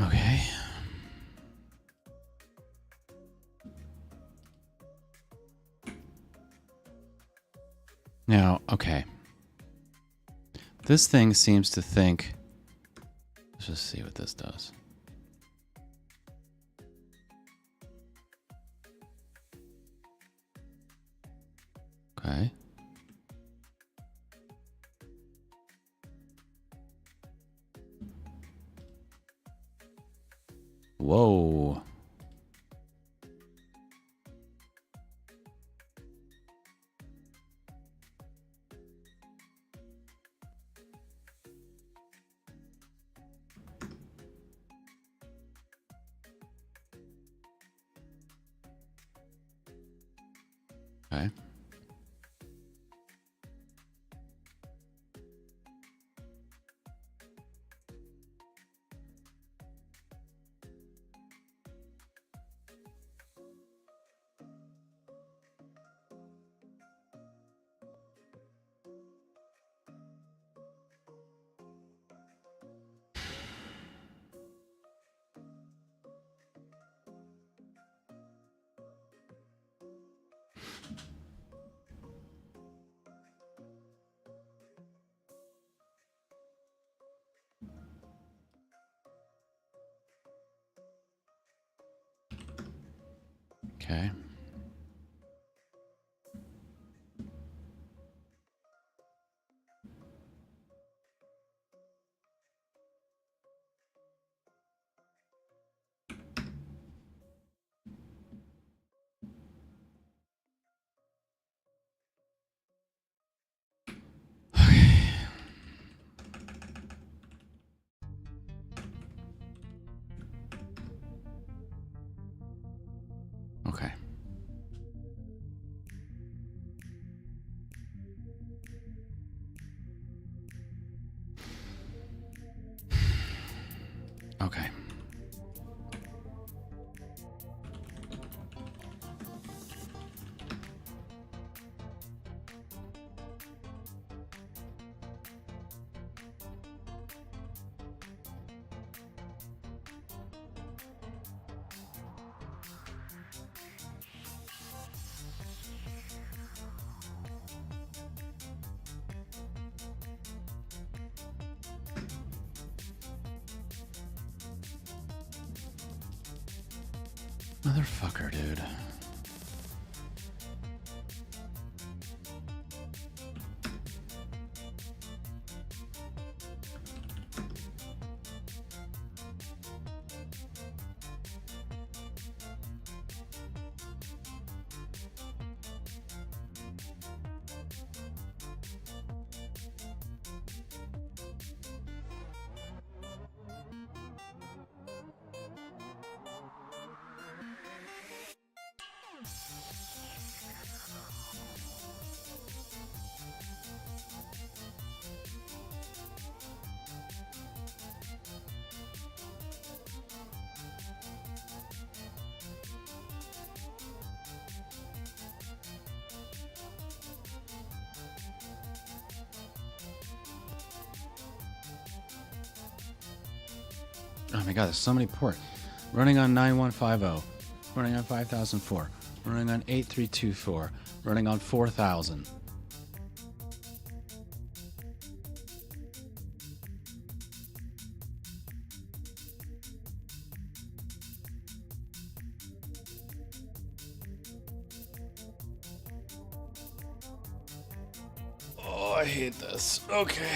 Okay. Now, okay. This thing seems to think... Let's just see what this does. Okay. Whoa. Okay. Okay. Okay. Okay. Motherfucker, dude. Oh my god, there's so many ports. Running on 9150, running on 5004, running on 8324, running on 4000. Oh, I hate this. Okay.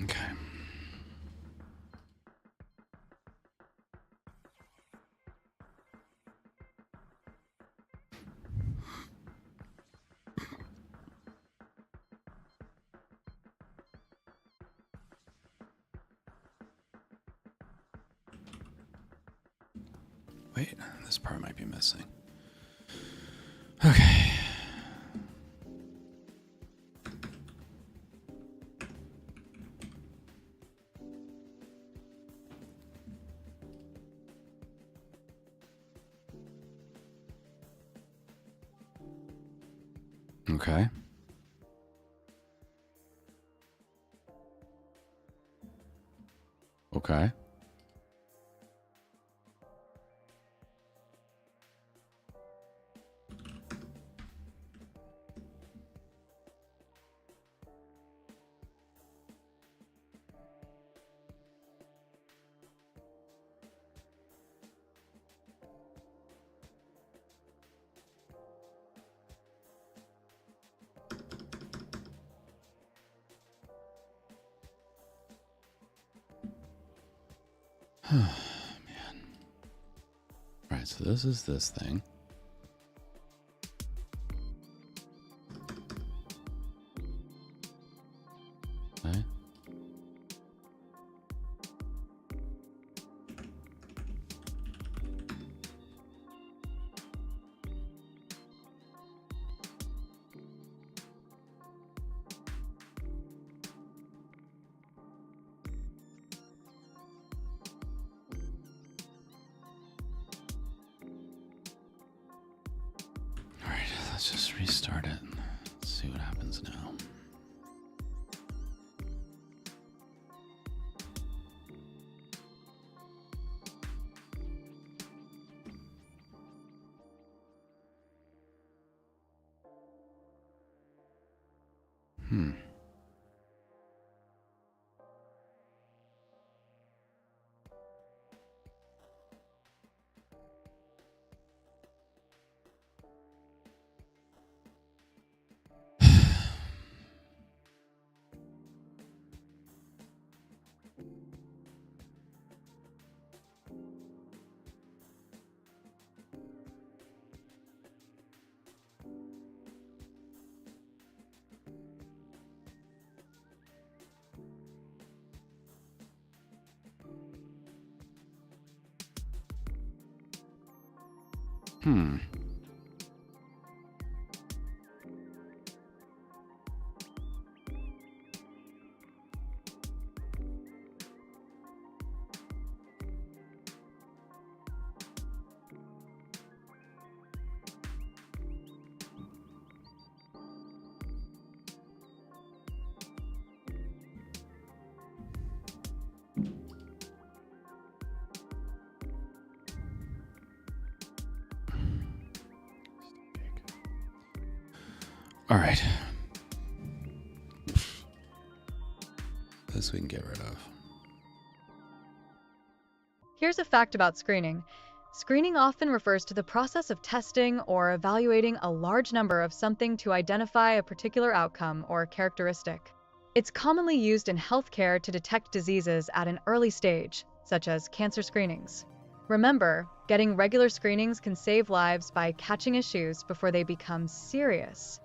Okay. Wait, this part might be missing. Okay. Okay. Okay. Man. Right, so this is this thing. Okay. Alright, let's just restart it. Let's see what happens now. All right. This we can get rid of. Here's a fact about screening. Screening often refers to the process of testing or evaluating a large number of something to identify a particular outcome or characteristic. It's commonly used in healthcare to detect diseases at an early stage, such as cancer screenings. Remember, getting regular screenings can save lives by catching issues before they become serious.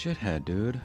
Shithead, dude.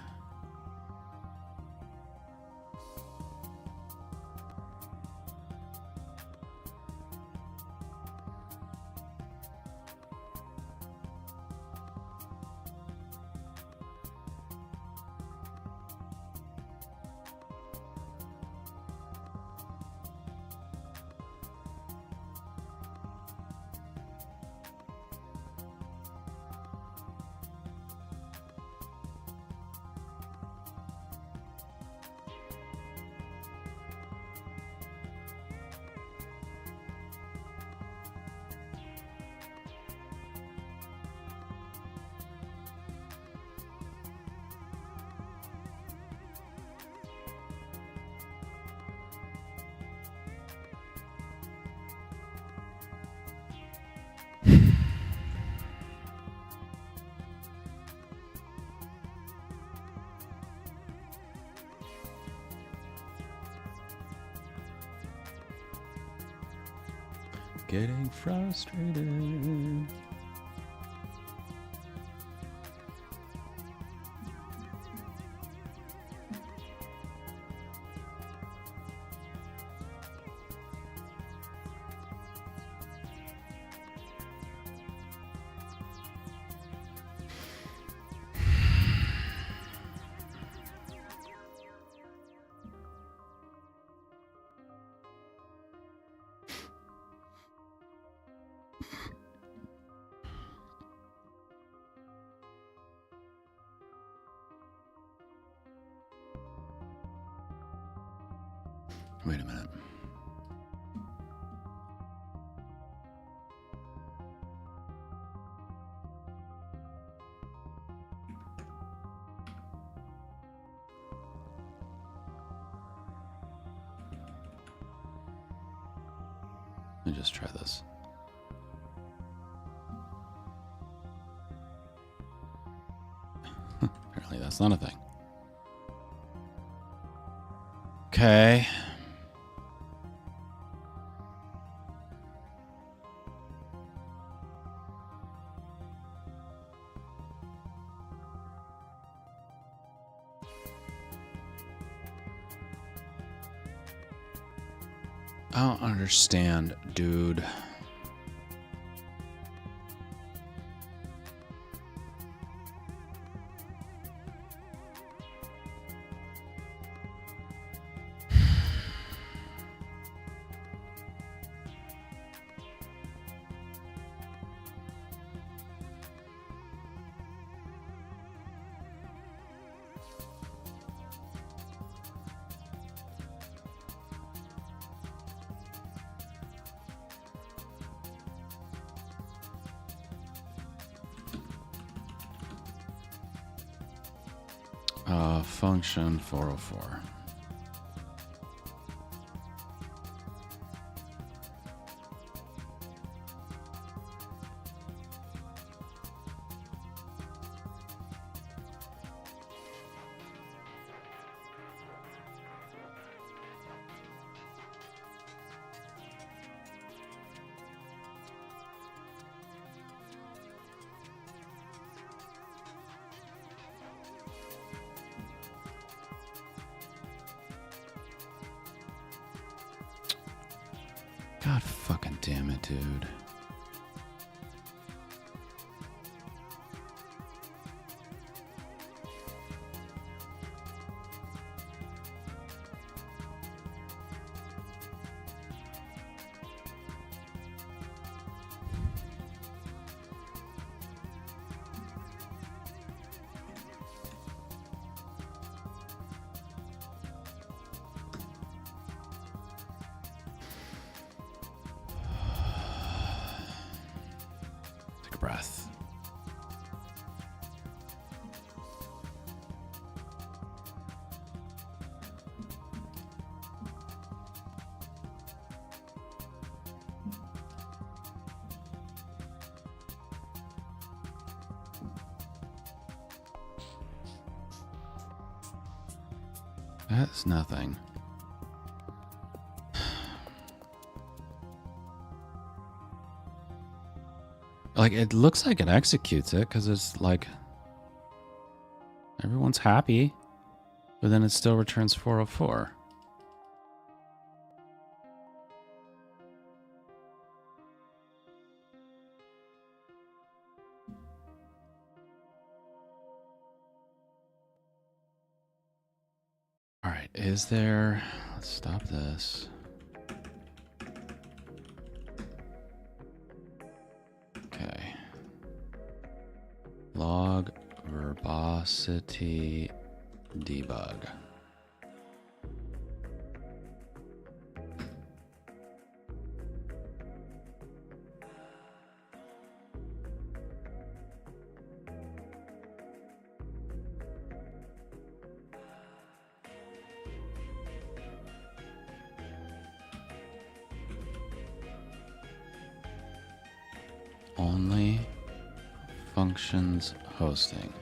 Getting frustrated. Wait a minute. Let me just try this. Apparently that's not a thing. Okay. I don't understand, dude. Function 404. God fucking damn it, dude. breath. That's nothing. Like, it looks like it executes it because it's like everyone's happy, but then it still returns 404. All right, is there... Let's stop this. Okay. Log verbosity debug. Only functions hosting.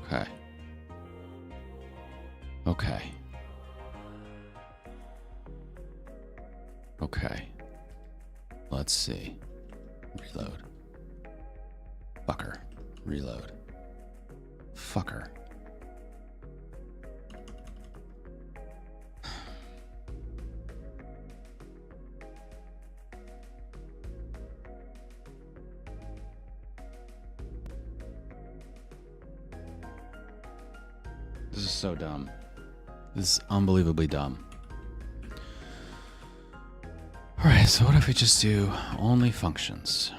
Okay. Okay. Okay. Let's see. Reload. Fucker. Reload. Fucker. This is so dumb. This is unbelievably dumb. Alright, so what if we just do only functions?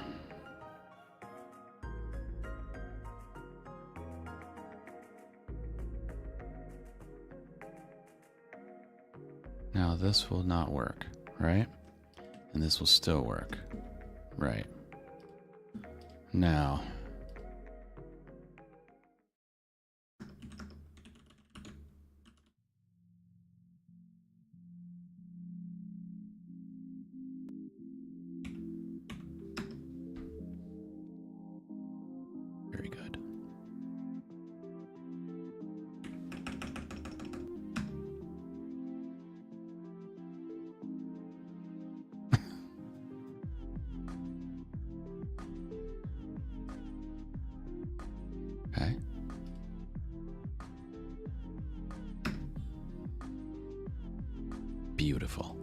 Now this will not work, right? And this will still work. Right. Now... Very good. Okay. Beautiful.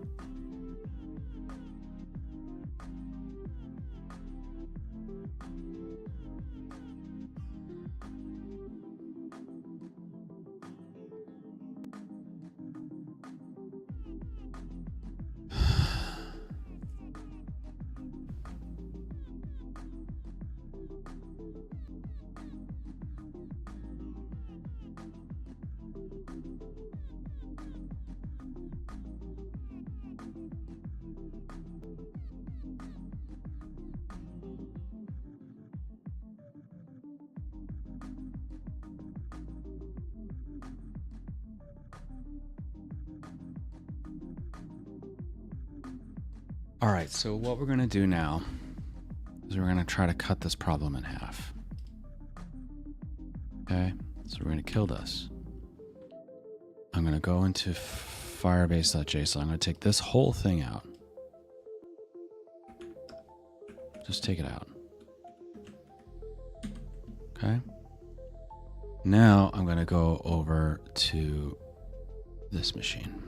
All right, so what we're going to do now is we're going to try to cut this problem in half. Okay, so we're going to kill this. I'm going to go into firebase.json. I'm going to take this whole thing out. Just take it out. Okay. Now I'm going to go over to this machine.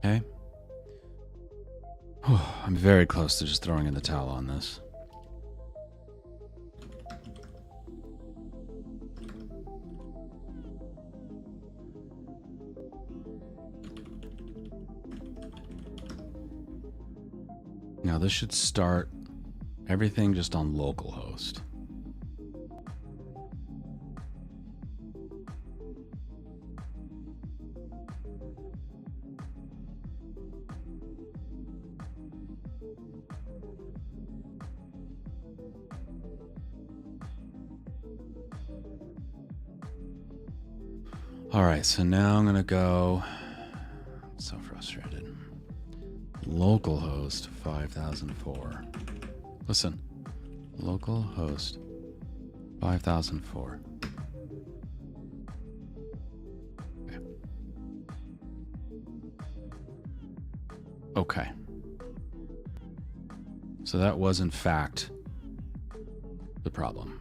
Okay. I'm very close to just throwing in the towel on this. Now this should start everything just on localhost. All right, so now I'm gonna go. I'm so frustrated. Localhost 5004. Listen, localhost 5004. Okay. So that was in fact the problem.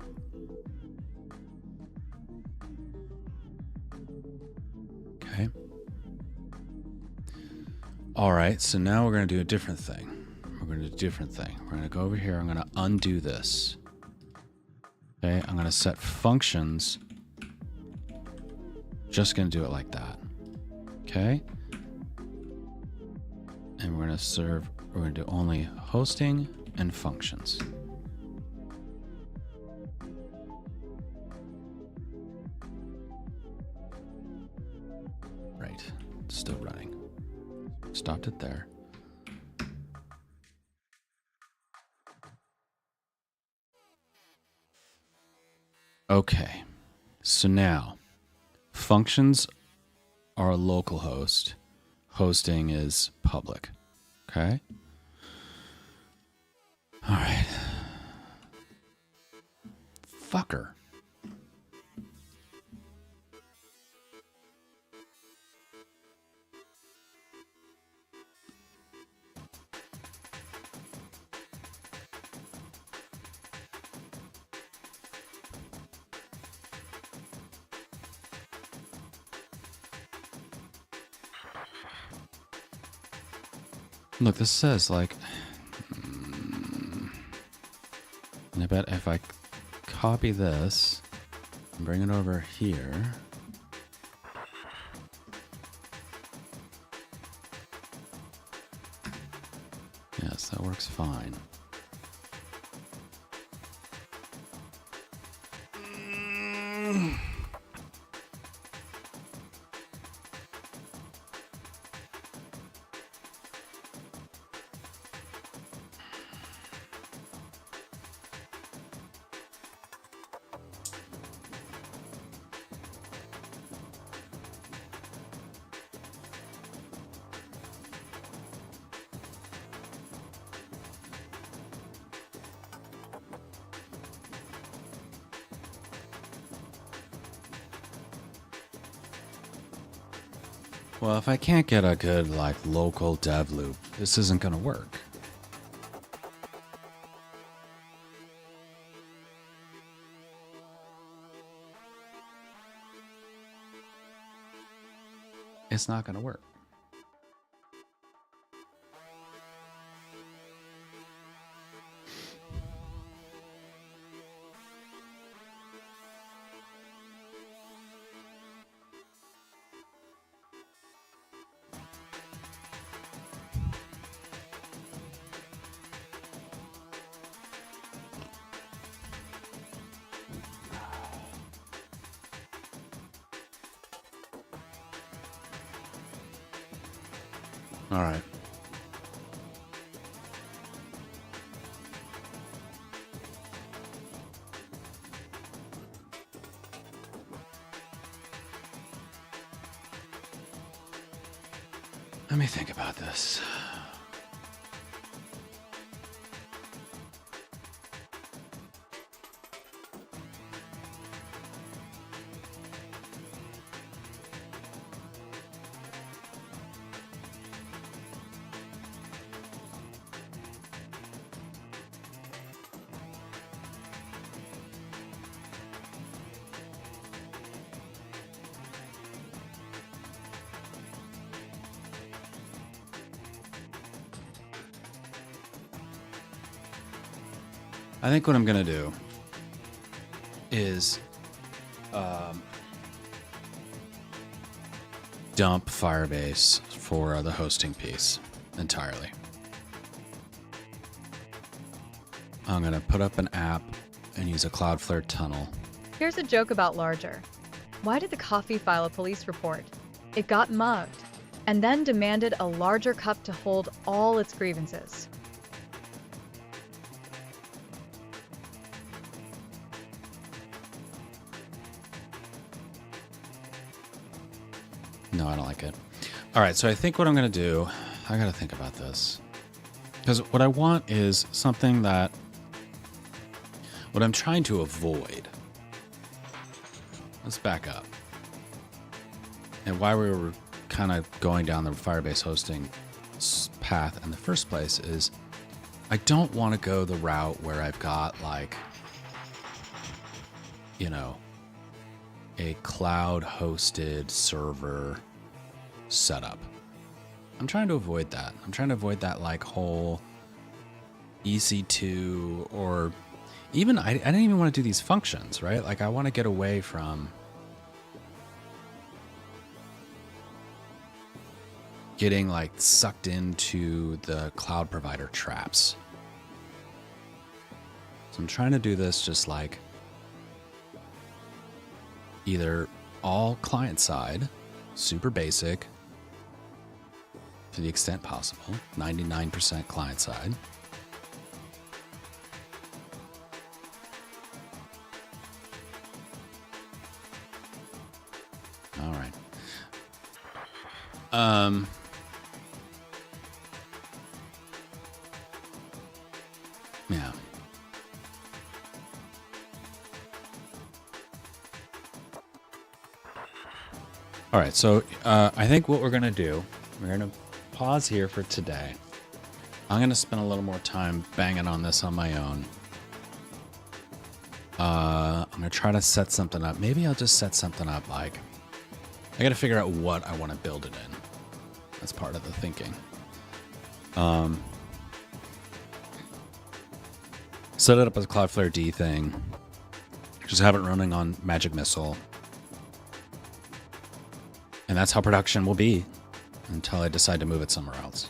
Okay. All right, so now we're going to do a different thing. We're going to do a different thing. We're going to go over here. I'm going to undo this. Okay, I'm going to set functions. Just going to do it like that. Okay. And we're going to do only hosting and functions. Right, it's still running. Stopped it there. Okay, so now functions are localhost, hosting is public. Okay. All right. Fucker. Look, this says like, and I bet if I copy this and bring it over here, yes, that works fine. Well, if I can't get a good, like, local dev loop, this isn't gonna work. It's not gonna work. All right. Let me think about this. I think what I'm gonna do is dump Firebase for the hosting piece entirely. I'm gonna put up an app and use a Cloudflare tunnel. Here's a joke about larger. Why did the coffee file a police report? It got mugged, and then demanded a larger cup to hold all its grievances. No, I don't like it. All right, so I think what I'm going to do, I got to think about this. Because what I want is something that, what I'm trying to avoid. Let's back up. And why we were kind of going down the Firebase hosting path in the first place is I don't want to go the route where I've got like, you know, a cloud hosted server setup. I'm trying to avoid that. I'm trying to avoid that like whole EC2 or even, I didn't even want to do these functions, right? Like I want to get away from getting like sucked into the cloud provider traps. So I'm trying to do this just like either all client side, super basic to the extent possible, 99% client side. All right. Yeah. All right, so I think what we're going to do, we're going to pause here for today. I'm going to spend a little more time banging on this on my own. I'm going to try to set something up. Maybe I'll just set something up like, I got to figure out what I want to build it in. That's part of the thinking. Set it up as a Cloudflare D thing. Just have it running on Magic Missile. And that's how production will be until I decide to move it somewhere else.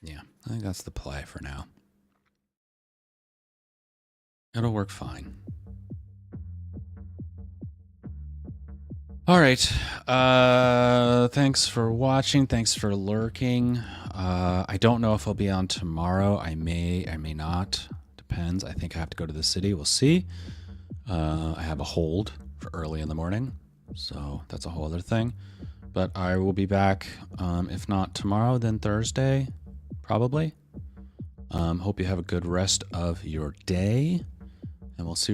Yeah, I think that's the play for now. It'll work fine. All right. Thanks for watching. Thanks for lurking. I don't know if I'll be on tomorrow. I may not. Depends. I think I have to go to the city. We'll see. I have a hold for early in the morning, so that's a whole other thing. But I will be back, if not tomorrow, then Thursday, probably. Hope you have a good rest of your day, and we'll see